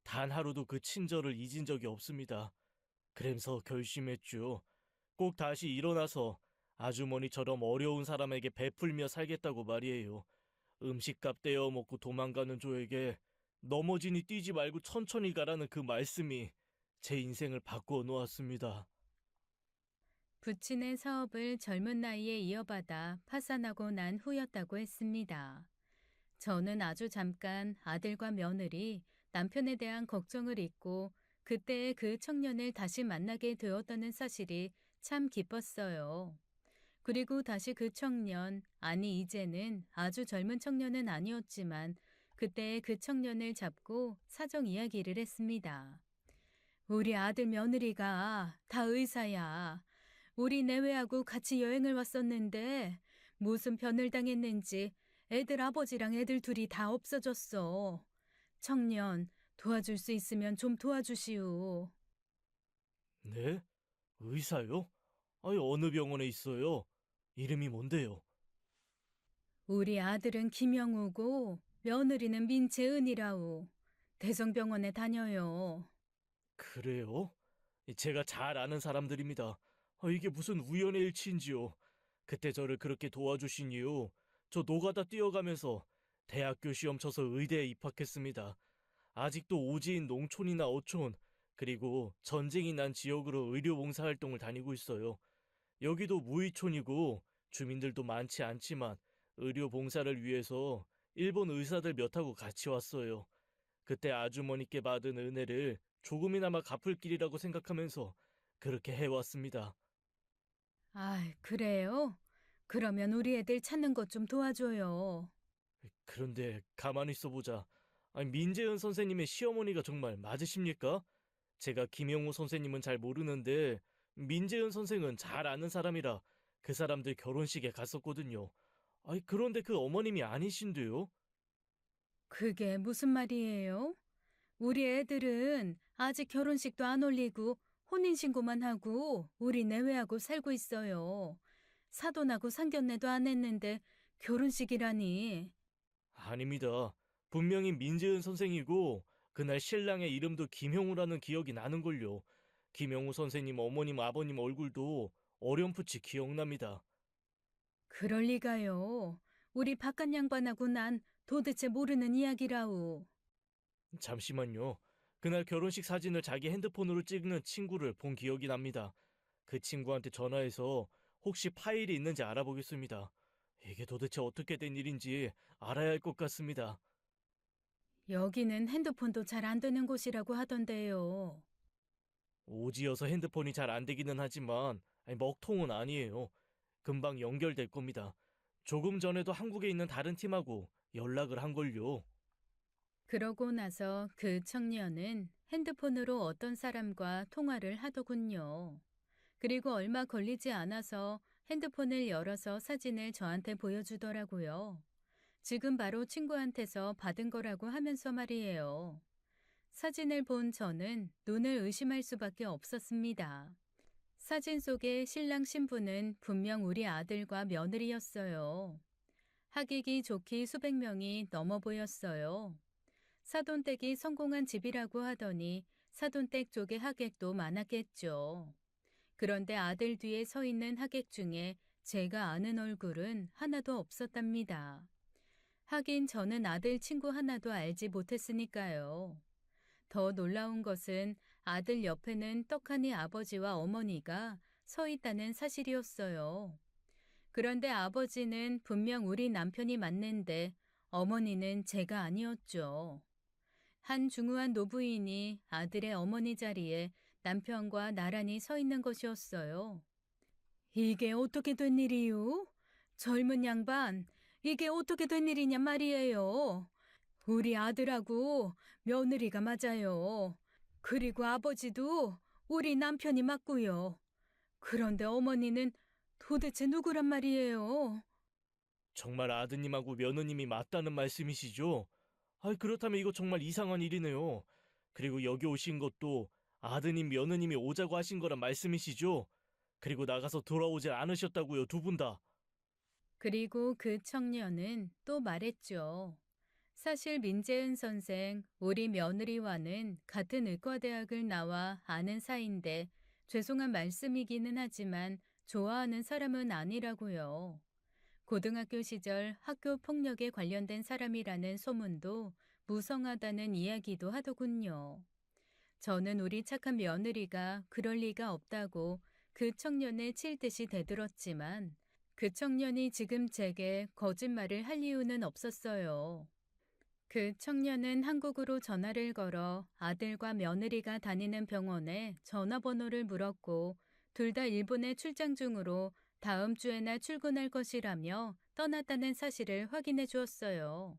단 하루도 그 친절을 잊은 적이 없습니다. 그래서 결심했죠. 꼭 다시 일어나서 아주머니처럼 어려운 사람에게 베풀며 살겠다고 말이에요. 음식값 떼어 먹고 도망가는 조에게 넘어지니 뛰지 말고 천천히 가라는 그 말씀이 제 인생을 바꾸어 놓았습니다. 부친의 사업을 젊은 나이에 이어받아 파산하고 난 후였다고 했습니다. 저는 아주 잠깐 아들과 며느리, 남편에 대한 걱정을 잊고 그때의 그 청년을 다시 만나게 되었다는 사실이 참 기뻤어요. 그리고 다시 그 청년, 아니 이제는 아주 젊은 청년은 아니었지만 그때의 그 청년을 잡고 사정 이야기를 했습니다. 우리 아들 며느리가 다 의사야. 우리 내외하고 같이 여행을 왔었는데 무슨 변을 당했는지 애들 아버지랑 애들 둘이 다 없어졌어. 청년, 도와줄 수 있으면 좀 도와주시오. 네? 의사요? 아니, 어느 병원에 있어요? 이름이 뭔데요? 우리 아들은 김영우고 며느리는 민채은이라오. 대성병원에 다녀요. 그래요? 제가 잘 아는 사람들입니다. 이게 무슨 우연의 일치인지요. 그때 저를 그렇게 도와주신 이후 저 노가다 뛰어가면서 대학교 시험 쳐서 의대에 입학했습니다. 아직도 오지인 농촌이나 어촌, 그리고 전쟁이 난 지역으로 의료 봉사 활동을 다니고 있어요. 여기도 무의촌이고 주민들도 많지 않지만 의료 봉사를 위해서 일본 의사들 몇하고 같이 왔어요. 그때 아주머니께 받은 은혜를 조금이나마 갚을 길이라고 생각하면서 그렇게 해왔습니다. 아, 그래요? 그러면 우리 애들 찾는 것 좀 도와줘요. 그런데 가만히 있어보자. 아니, 민재은 선생님의 시어머니가 정말 맞으십니까? 제가 김영호 선생님은 잘 모르는데 민재은 선생은 잘 아는 사람이라 그 사람들 결혼식에 갔었거든요. 아니, 그런데 그 어머님이 아니신데요? 그게 무슨 말이에요? 우리 애들은 아직 결혼식도 안 올리고 혼인신고만 하고 우리 내외하고 살고 있어요. 사돈하고 상견례도 안 했는데 결혼식이라니. 아닙니다. 분명히 민재은 선생이고 그날 신랑의 이름도 김형우라는 기억이 나는걸요. 김영우 선생님 어머님 아버님 얼굴도 어렴풋이 기억납니다. 그럴 리가요. 우리 바깥 양반하고 난 도대체 모르는 이야기라오. 잠시만요. 그날 결혼식 사진을 자기 핸드폰으로 찍는 친구를 본 기억이 납니다. 그 친구한테 전화해서 혹시 파일이 있는지 알아보겠습니다. 이게 도대체 어떻게 된 일인지 알아야 할 것 같습니다. 여기는 핸드폰도 잘 안 되는 곳이라고 하던데요. 오지여서 핸드폰이 잘 안 되기는 하지만 먹통은 아니에요. 금방 연결될 겁니다. 조금 전에도 한국에 있는 다른 팀하고 연락을 한 걸요. 그러고 나서 그 청년은 핸드폰으로 어떤 사람과 통화를 하더군요. 그리고 얼마 걸리지 않아서 핸드폰을 열어서 사진을 저한테 보여주더라고요. 지금 바로 친구한테서 받은 거라고 하면서 말이에요. 사진을 본 저는 눈을 의심할 수밖에 없었습니다. 사진 속의 신랑 신부는 분명 우리 아들과 며느리였어요. 하객이 좋기 수백 명이 넘어 보였어요. 사돈댁이 성공한 집이라고 하더니 사돈댁 쪽의 하객도 많았겠죠. 그런데 아들 뒤에 서 있는 하객 중에 제가 아는 얼굴은 하나도 없었답니다. 하긴 저는 아들 친구 하나도 알지 못했으니까요. 더 놀라운 것은 아들 옆에는 떡하니 아버지와 어머니가 서 있다는 사실이었어요. 그런데 아버지는 분명 우리 남편이 맞는데 어머니는 제가 아니었죠. 한 중후한 노부인이 아들의 어머니 자리에 남편과 나란히 서 있는 것이었어요. 이게 어떻게 된 일이요? 젊은 양반, 이게 어떻게 된 일이냐 말이에요. 우리 아들하고 며느리가 맞아요. 그리고 아버지도 우리 남편이 맞고요. 그런데 어머니는 도대체 누구란 말이에요? 정말 아드님하고 며느님이 맞다는 말씀이시죠? 그렇다면 이거 정말 이상한 일이네요. 그리고 여기 오신 것도 아드님, 며느님이 오자고 하신 거란 말씀이시죠? 그리고 나가서 돌아오질 않으셨다고요, 두 분 다. 그리고 그 청년은 또 말했죠. 사실 민재은 선생, 우리 며느리와는 같은 의과대학을 나와 아는 사이인데 죄송한 말씀이기는 하지만 좋아하는 사람은 아니라고요. 고등학교 시절 학교 폭력에 관련된 사람이라는 소문도 무성하다는 이야기도 하더군요. 저는 우리 착한 며느리가 그럴 리가 없다고 그 청년을 칠 듯이 대들었지만 그 청년이 지금 제게 거짓말을 할 이유는 없었어요. 그 청년은 한국으로 전화를 걸어 아들과 며느리가 다니는 병원에 전화번호를 물었고 둘 다 일본에 출장 중으로 다음 주에나 출근할 것이라며 떠났다는 사실을 확인해 주었어요.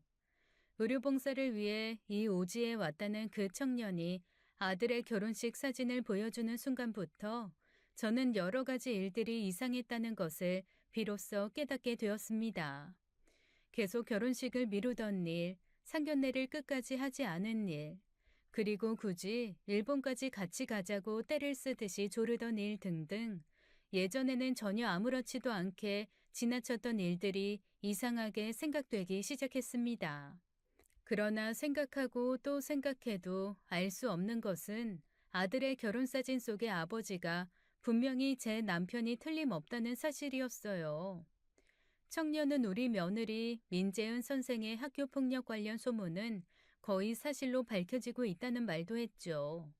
의료봉사를 위해 이 오지에 왔다는 그 청년이 아들의 결혼식 사진을 보여주는 순간부터 저는 여러 가지 일들이 이상했다는 것을 비로소 깨닫게 되었습니다. 계속 결혼식을 미루던 일, 상견례를 끝까지 하지 않은 일, 그리고 굳이 일본까지 같이 가자고 떼를 쓰듯이 조르던 일 등등 예전에는 전혀 아무렇지도 않게 지나쳤던 일들이 이상하게 생각되기 시작했습니다. 그러나 생각하고 또 생각해도 알 수 없는 것은 아들의 결혼사진 속의 아버지가 분명히 제 남편이 틀림없다는 사실이었어요. 청년은 우리 며느리 민재은 선생의 학교폭력 관련 소문은 거의 사실로 밝혀지고 있다는 말도 했죠.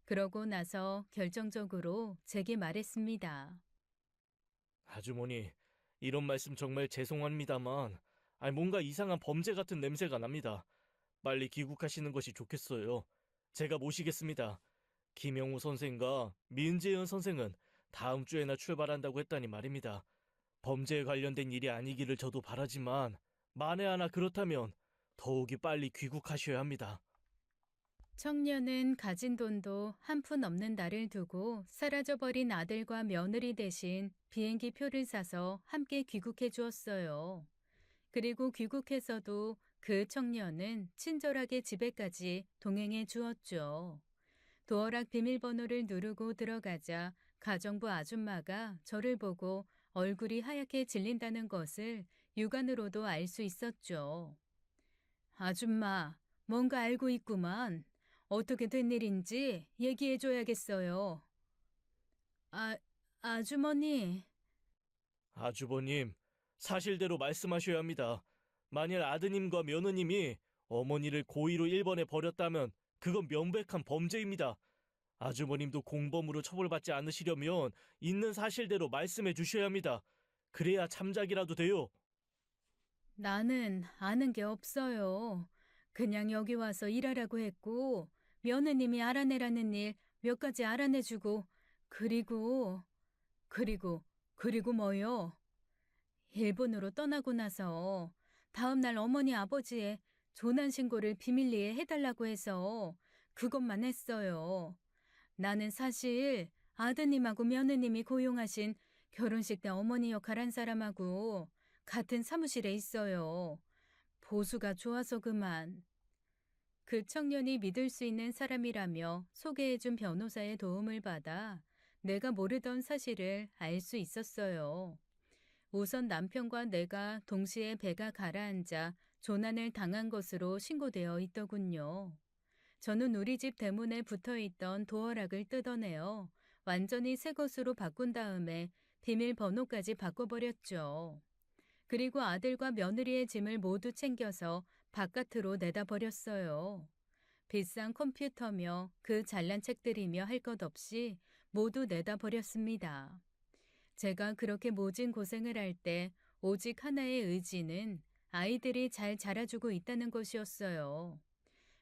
그러고 나서 결정적으로 제게 말했습니다. 아주머니, 이런 말씀 정말 죄송합니다만, 뭔가 이상한 범죄 같은 냄새가 납니다. 빨리 귀국하시는 것이 좋겠어요. 제가 모시겠습니다. 김영우 선생과 민재현 선생은 다음 주에나 출발한다고 했다니 말입니다. 범죄에 관련된 일이 아니기를 저도 바라지만 만에 하나 그렇다면 더욱이 빨리 귀국하셔야 합니다. 청년은 가진 돈도 한 푼 없는 나를 두고 사라져버린 아들과 며느리 대신 비행기 표를 사서 함께 귀국해 주었어요. 그리고 귀국해서도 그 청년은 친절하게 집에까지 동행해 주었죠. 도어락 비밀번호를 누르고 들어가자 가정부 아줌마가 저를 보고 얼굴이 하얗게 질린다는 것을 육안으로도 알 수 있었죠. 아줌마, 뭔가 알고 있구만. 어떻게 된 일인지 얘기해줘야겠어요. 아, 아주머니. 아주버님, 사실대로 말씀하셔야 합니다. 만일 아드님과 며느님이 어머니를 고의로 일본에 버렸다면 그건 명백한 범죄입니다. 아주버님도 공범으로 처벌받지 않으시려면 있는 사실대로 말씀해 주셔야 합니다. 그래야 참작이라도 돼요. 나는 아는 게 없어요. 그냥 여기 와서 일하라고 했고, 며느님이 알아내라는 일 몇 가지 알아내주고, 그리고, 그리고 뭐요? 일본으로 떠나고 나서 다음날 어머니 아버지의 조난 신고를 비밀리에 해달라고 해서 그것만 했어요. 나는 사실 아드님하고 며느님이 고용하신 결혼식 때 어머니 역할 한 사람하고 같은 사무실에 있어요. 보수가 좋아서 그만. 그 청년이 믿을 수 있는 사람이라며 소개해준 변호사의 도움을 받아 내가 모르던 사실을 알 수 있었어요. 우선 남편과 내가 동시에 배가 가라앉아 조난을 당한 것으로 신고되어 있더군요. 저는 우리 집 대문에 붙어있던 도어락을 뜯어내어 완전히 새 것으로 바꾼 다음에 비밀번호까지 바꿔버렸죠. 그리고 아들과 며느리의 짐을 모두 챙겨서 바깥으로 내다 버렸어요. 비싼 컴퓨터며 그 잘난 책들이며 할 것 없이 모두 내다 버렸습니다. 제가 그렇게 모진 고생을 할 때 오직 하나의 의지는 아이들이 잘 자라주고 있다는 것이었어요.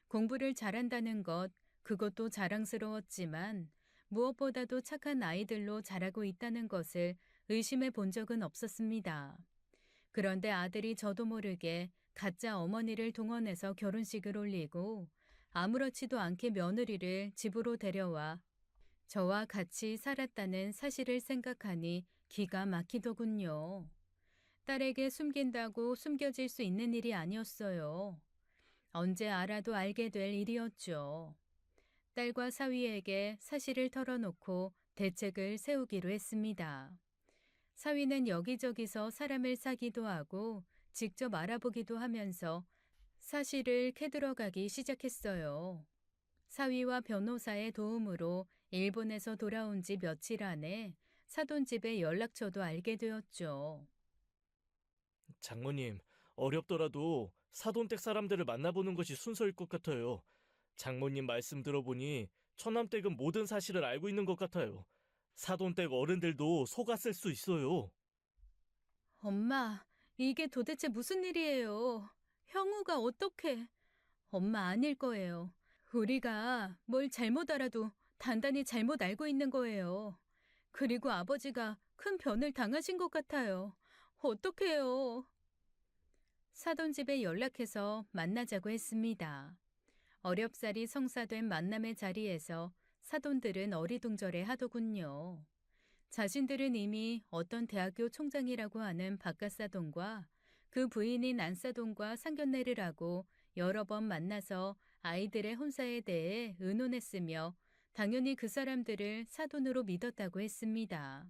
공부를 잘한다는 것, 그것도 자랑스러웠지만 무엇보다도 착한 아이들로 자라고 있다는 것을 의심해 본 적은 없었습니다. 그런데 아들이 저도 모르게 가짜 어머니를 동원해서 결혼식을 올리고 아무렇지도 않게 며느리를 집으로 데려와 저와 같이 살았다는 사실을 생각하니 기가 막히더군요. 딸에게 숨긴다고 숨겨질 수 있는 일이 아니었어요. 언제 알아도 알게 될 일이었죠. 딸과 사위에게 사실을 털어놓고 대책을 세우기로 했습니다. 사위는 여기저기서 사람을 사기도 하고 직접 알아보기도 하면서 사실을 캐들어가기 시작했어요. 사위와 변호사의 도움으로 일본에서 돌아온 지 며칠 안에 사돈집의 연락처도 알게 되었죠. 장모님, 어렵더라도 사돈댁 사람들을 만나보는 것이 순서일 것 같아요. 장모님 말씀 들어보니 처남댁은 모든 사실을 알고 있는 것 같아요. 사돈댁 어른들도 속았을 수 있어요. 엄마, 이게 도대체 무슨 일이에요? 형우가 어떻게? 엄마 아닐 거예요. 우리가 뭘 잘못 알아도 단단히 잘못 알고 있는 거예요. 그리고 아버지가 큰 변을 당하신 것 같아요. 어떡해요? 사돈집에 연락해서 만나자고 했습니다. 어렵사리 성사된 만남의 자리에서 사돈들은 어리둥절해 하더군요. 자신들은 이미 어떤 대학교 총장이라고 하는 박가사돈과 그 부인인 안사돈과 상견례를 하고 여러 번 만나서 아이들의 혼사에 대해 의논했으며 당연히 그 사람들을 사돈으로 믿었다고 했습니다.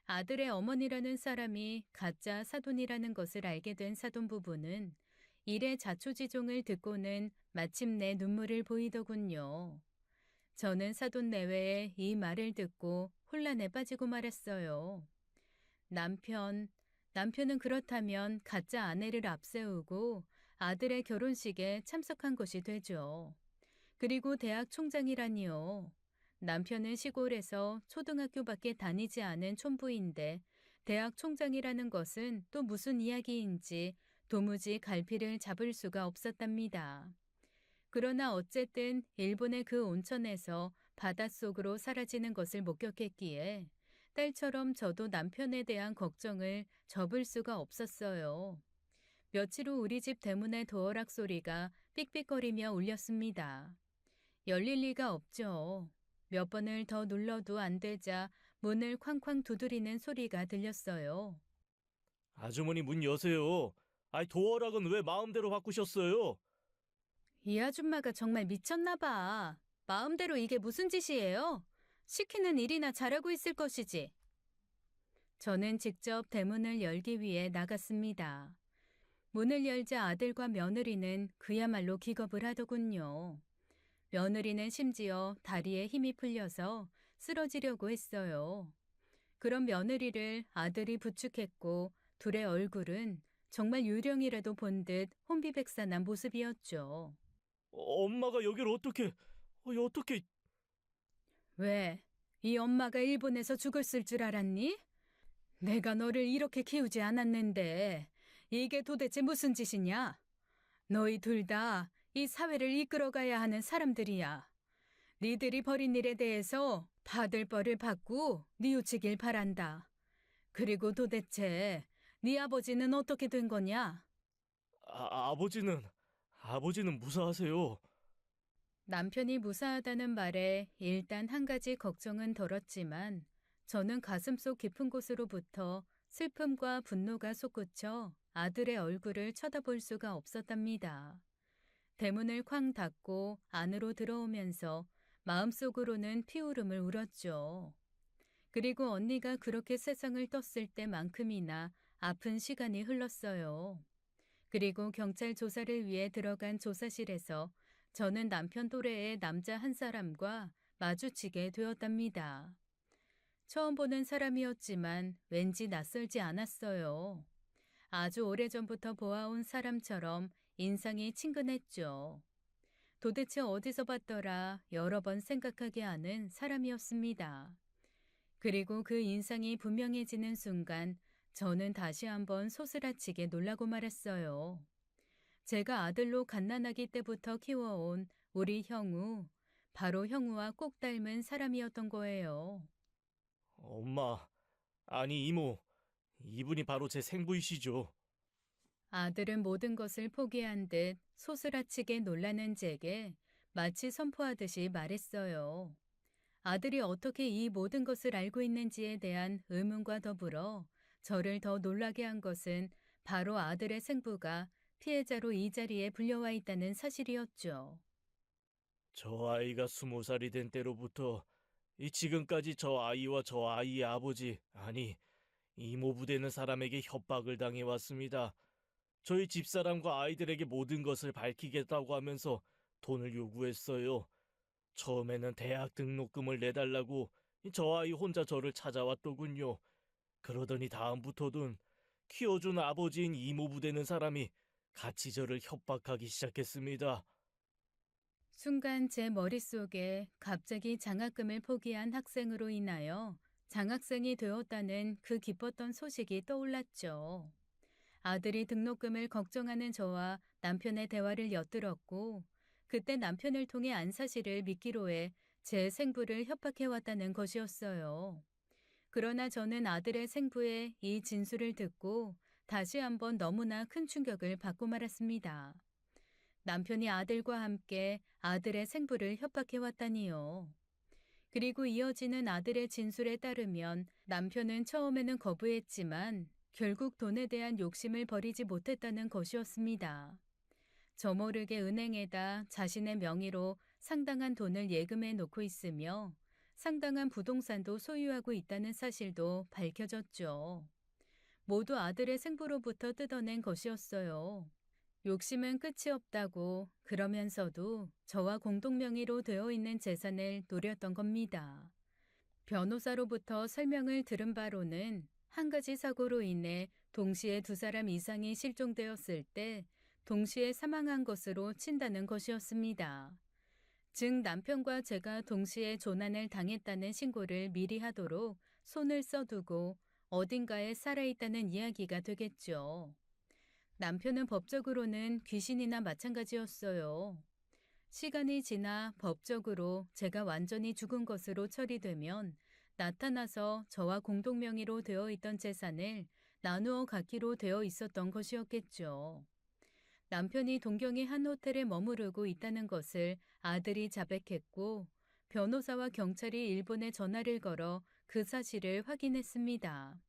아들의 어머니라는 사람이 가짜 사돈이라는 것을 알게 된 사돈 부부는 일의 자초지종을 듣고는 마침내 눈물을 보이더군요. 저는 사돈 내외의 이 말을 듣고 혼란에 빠지고 말았어요. 남편은 그렇다면 가짜 아내를 앞세우고 아들의 결혼식에 참석한 것이 되죠. 그리고 대학 총장이라니요. 남편은 시골에서 초등학교밖에 다니지 않은 촌부인데 대학 총장이라는 것은 또 무슨 이야기인지 도무지 갈피를 잡을 수가 없었답니다. 그러나 어쨌든 일본의 그 온천에서 바닷속으로 사라지는 것을 목격했기에 딸처럼 저도 남편에 대한 걱정을 접을 수가 없었어요. 며칠 후 우리 집 대문의 도어락 소리가 삑삑거리며 울렸습니다. 열릴 리가 없죠. 몇 번을 더 눌러도 안 되자 문을 쾅쾅 두드리는 소리가 들렸어요. 아주머니 문 여세요. 아이, 도어락은 왜 마음대로 바꾸셨어요? 이 아줌마가 정말 미쳤나 봐. 마음대로 이게 무슨 짓이에요? 시키는 일이나 잘하고 있을 것이지. 저는 직접 대문을 열기 위해 나갔습니다. 문을 열자 아들과 며느리는 그야말로 기겁을 하더군요. 며느리는 심지어 다리에 힘이 풀려서 쓰러지려고 했어요. 그런 며느리를 아들이 부축했고 둘의 얼굴은 정말 유령이라도 본 듯 혼비백산한 모습이었죠. 엄마가 여길 어떻게... 왜? 이 엄마가 일본에서 죽었을 줄 알았니? 내가 너를 이렇게 키우지 않았는데 이게 도대체 무슨 짓이냐? 너희 둘 다 이 사회를 이끌어가야 하는 사람들이야. 니들이 벌인 일에 대해서 받을 벌을 받고 뉘우치길 바란다. 그리고 도대체 네 아버지는 어떻게 된 거냐? 아버지는 무사하세요. 남편이 무사하다는 말에 일단 한 가지 걱정은 덜었지만 저는 가슴속 깊은 곳으로부터 슬픔과 분노가 솟구쳐 아들의 얼굴을 쳐다볼 수가 없었답니다. 대문을 쾅 닫고 안으로 들어오면서 마음속으로는 피울음을 울었죠. 그리고 언니가 그렇게 세상을 떴을 때만큼이나 아픈 시간이 흘렀어요. 그리고 경찰 조사를 위해 들어간 조사실에서 저는 남편 또래의 남자 한 사람과 마주치게 되었답니다. 처음 보는 사람이었지만 왠지 낯설지 않았어요. 아주 오래전부터 보아온 사람처럼 인상이 친근했죠. 도대체 어디서 봤더라 여러 번 생각하게 하는 사람이었습니다. 그리고 그 인상이 분명해지는 순간 저는 다시 한번 소스라치게 놀라고 말았어요. 제가 아들로 갓난아기 때부터 키워온 우리 형우, 바로 형우와 꼭 닮은 사람이었던 거예요. 엄마, 아니 이모, 이분이 바로 제 생부이시죠. 아들은 모든 것을 포기한 듯 소스라치게 놀라는 제게 마치 선포하듯이 말했어요. 아들이 어떻게 이 모든 것을 알고 있는지에 대한 의문과 더불어 저를 더 놀라게 한 것은 바로 아들의 생부가 피해자로 이 자리에 불려와 있다는 사실이었죠. 저 아이가 20살이 된 때로부터 이 지금까지 저 아이와 저 아이의 아버지, 아니, 이모부 되는 사람에게 협박을 당해 왔습니다. 저희 집사람과 아이들에게 모든 것을 밝히겠다고 하면서 돈을 요구했어요. 처음에는 대학 등록금을 내달라고 저 아이 혼자 저를 찾아왔더군요. 그러더니 다음부터는 키워준 아버지인 이모부 되는 사람이 같이 저를 협박하기 시작했습니다. 순간 제 머릿속에 갑자기 장학금을 포기한 학생으로 인하여 장학생이 되었다는 그 기뻤던 소식이 떠올랐죠. 아들이 등록금을 걱정하는 저와 남편의 대화를 엿들었고, 그때 남편을 통해 안 사실을 믿기로 해 제 생부를 협박해왔다는 것이었어요. 그러나 저는 아들의 생부의 이 진술을 듣고 다시 한번 너무나 큰 충격을 받고 말았습니다. 남편이 아들과 함께 아들의 생부를 협박해왔다니요. 그리고 이어지는 아들의 진술에 따르면 남편은 처음에는 거부했지만 결국 돈에 대한 욕심을 버리지 못했다는 것이었습니다. 저 모르게 은행에다 자신의 명의로 상당한 돈을 예금해 놓고 있으며 상당한 부동산도 소유하고 있다는 사실도 밝혀졌죠. 모두 아들의 생부로부터 뜯어낸 것이었어요. 욕심은 끝이 없다고 그러면서도 저와 공동명의로 되어 있는 재산을 노렸던 겁니다. 변호사로부터 설명을 들은 바로는 한 가지 사고로 인해 동시에 두 사람 이상이 실종되었을 때 동시에 사망한 것으로 친다는 것이었습니다. 즉 남편과 제가 동시에 조난을 당했다는 신고를 미리 하도록 손을 써두고 어딘가에 살아있다는 이야기가 되겠죠. 남편은 법적으로는 귀신이나 마찬가지였어요. 시간이 지나 법적으로 제가 완전히 죽은 것으로 처리되면 나타나서 저와 공동명의로 되어 있던 재산을 나누어 갖기로 되어 있었던 것이었겠죠. 남편이 동경의 한 호텔에 머무르고 있다는 것을 아들이 자백했고 변호사와 경찰이 일본에 전화를 걸어 그 사실을 확인했습니다.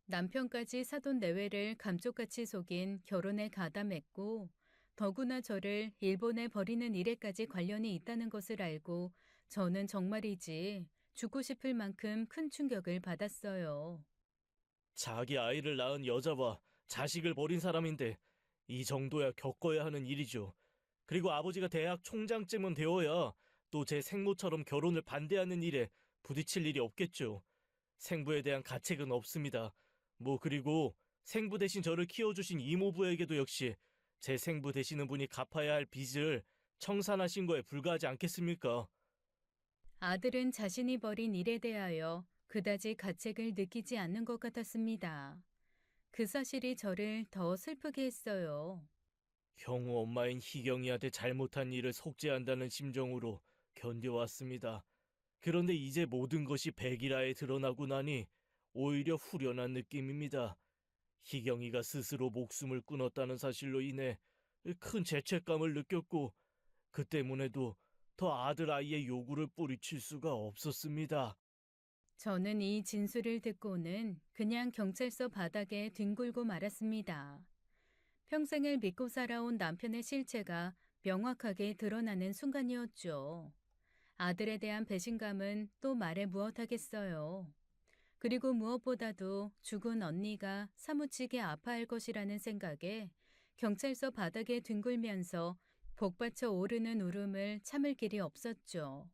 남편까지 사돈 내외를 감쪽같이 속인 결혼에 가담했고 더구나 저를 일본에 버리는 일에까지 관련이 있다는 것을 알고 저는 정말이지 죽고 싶을 만큼 큰 충격을 받았어요. 자기 아이를 낳은 여자와 자식을 버린 사람인데 이 정도야 겪어야 하는 일이죠. 그리고 아버지가 대학 총장쯤은 되어야 또 제 생모처럼 결혼을 반대하는 일에 부딪힐 일이 없겠죠. 생부에 대한 가책은 없습니다. 그리고 생부 대신 저를 키워주신 이모부에게도 역시 제 생부 되시는 분이 갚아야 할 빚을 청산하신 거에 불과하지 않겠습니까? 아들은 자신이 벌인 일에 대하여 그다지 가책을 느끼지 않는 것 같았습니다. 그 사실이 저를 더 슬프게 했어요. 형우 엄마인 희경이한테 잘못한 일을 속죄한다는 심정으로 견뎌왔습니다. 그런데 이제 모든 것이 백일하에 드러나고 나니 오히려 후련한 느낌입니다. 희경이가 스스로 목숨을 끊었다는 사실로 인해 큰 죄책감을 느꼈고 그 때문에도 더 아들 아이의 요구를 뿌리칠 수가 없었습니다. 저는 이 진술을 듣고는 그냥 경찰서 바닥에 뒹굴고 말았습니다. 평생을 믿고 살아온 남편의 실체가 명확하게 드러나는 순간이었죠. 아들에 대한 배신감은 또 말해 무엇하겠어요. 그리고 무엇보다도 죽은 언니가 사무치게 아파할 것이라는 생각에 경찰서 바닥에 뒹굴면서 복받쳐 오르는 울음을 참을 길이 없었죠.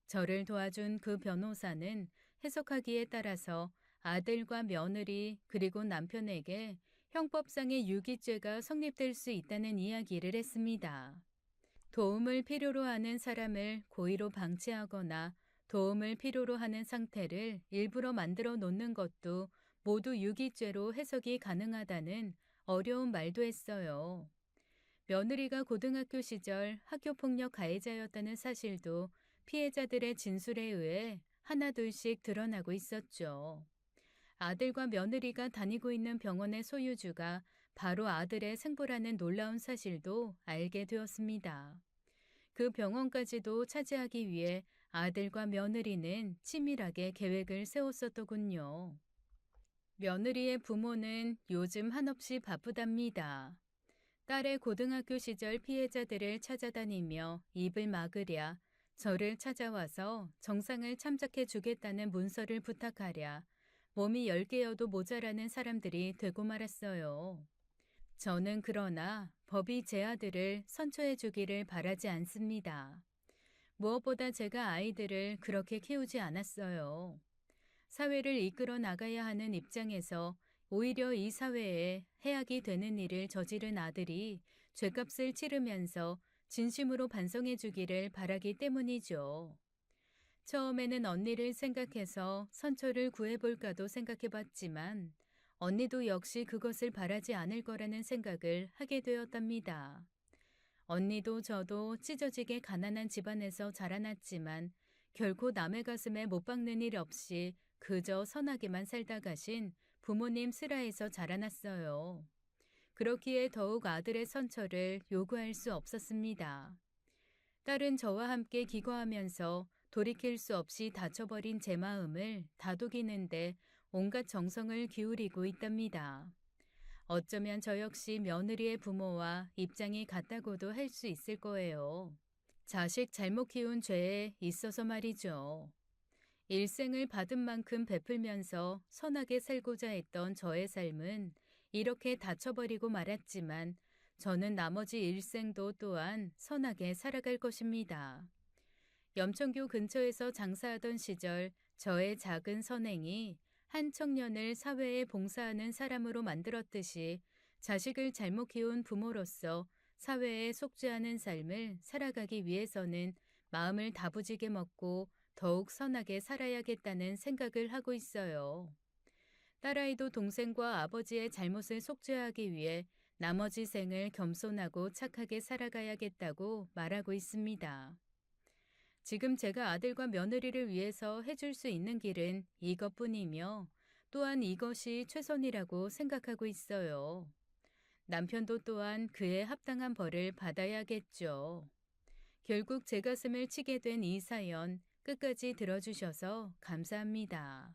저를 도와준 그 변호사는 해석하기에 따라서 아들과 며느리 그리고 남편에게 형법상의 유기죄가 성립될 수 있다는 이야기를 했습니다. 도움을 필요로 하는 사람을 고의로 방치하거나 도움을 필요로 하는 상태를 일부러 만들어 놓는 것도 모두 유기죄로 해석이 가능하다는 어려운 말도 했어요. 며느리가 고등학교 시절 학교폭력 가해자였다는 사실도 피해자들의 진술에 의해 하나둘씩 드러나고 있었죠. 아들과 며느리가 다니고 있는 병원의 소유주가 바로 아들의 생부라는 놀라운 사실도 알게 되었습니다. 그 병원까지도 차지하기 위해 아들과 며느리는 치밀하게 계획을 세웠었더군요. 며느리의 부모는 요즘 한없이 바쁘답니다. 딸의 고등학교 시절 피해자들을 찾아다니며 입을 막으랴, 저를 찾아와서 정상을 참작해 주겠다는 문서를 부탁하랴, 몸이 10개여도 모자라는 사람들이 되고 말았어요. 저는 그러나 법이 제 아들을 선처해 주기를 바라지 않습니다. 무엇보다 제가 아이들을 그렇게 키우지 않았어요. 사회를 이끌어 나가야 하는 입장에서 오히려 이 사회에 해악이 되는 일을 저지른 아들이 죗값을 치르면서 진심으로 반성해 주기를 바라기 때문이죠. 처음에는 언니를 생각해서 선처를 구해볼까도 생각해봤지만 언니도 역시 그것을 바라지 않을 거라는 생각을 하게 되었답니다. 언니도 저도 찢어지게 가난한 집안에서 자라났지만 결코 남의 가슴에 못 박는 일 없이 그저 선하게만 살다 가신 부모님 슬하에서 자라났어요. 그렇기에 더욱 아들의 선처를 요구할 수 없었습니다. 딸은 저와 함께 기거하면서 돌이킬 수 없이 다쳐버린 제 마음을 다독이는데 온갖 정성을 기울이고 있답니다. 어쩌면 저 역시 며느리의 부모와 입장이 같다고도 할 수 있을 거예요. 자식 잘못 키운 죄에 있어서 말이죠. 일생을 받은 만큼 베풀면서 선하게 살고자 했던 저의 삶은 이렇게 다쳐버리고 말았지만 저는 나머지 일생도 또한 선하게 살아갈 것입니다. 염천교 근처에서 장사하던 시절 저의 작은 선행이 한 청년을 사회에 봉사하는 사람으로 만들었듯이 자식을 잘못 키운 부모로서 사회에 속죄하는 삶을 살아가기 위해서는 마음을 다부지게 먹고 더욱 선하게 살아야겠다는 생각을 하고 있어요. 딸아이도 동생과 아버지의 잘못을 속죄하기 위해 나머지 생을 겸손하고 착하게 살아가야겠다고 말하고 있습니다. 지금 제가 아들과 며느리를 위해서 해줄 수 있는 길은 이것뿐이며 또한 이것이 최선이라고 생각하고 있어요. 남편도 또한 그에 합당한 벌을 받아야겠죠. 결국 제 가슴을 치게 된 이 사연 끝까지 들어주셔서 감사합니다.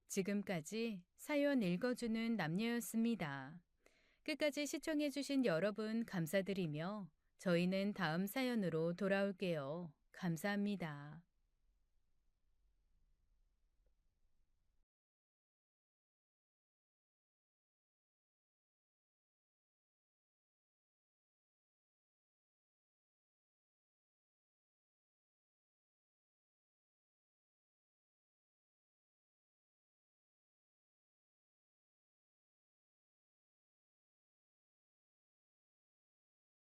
지금까지 사연 읽어주는 남녀였습니다. 끝까지 시청해주신 여러분 감사드리며 저희는 다음 사연으로 돌아올게요. 감사합니다.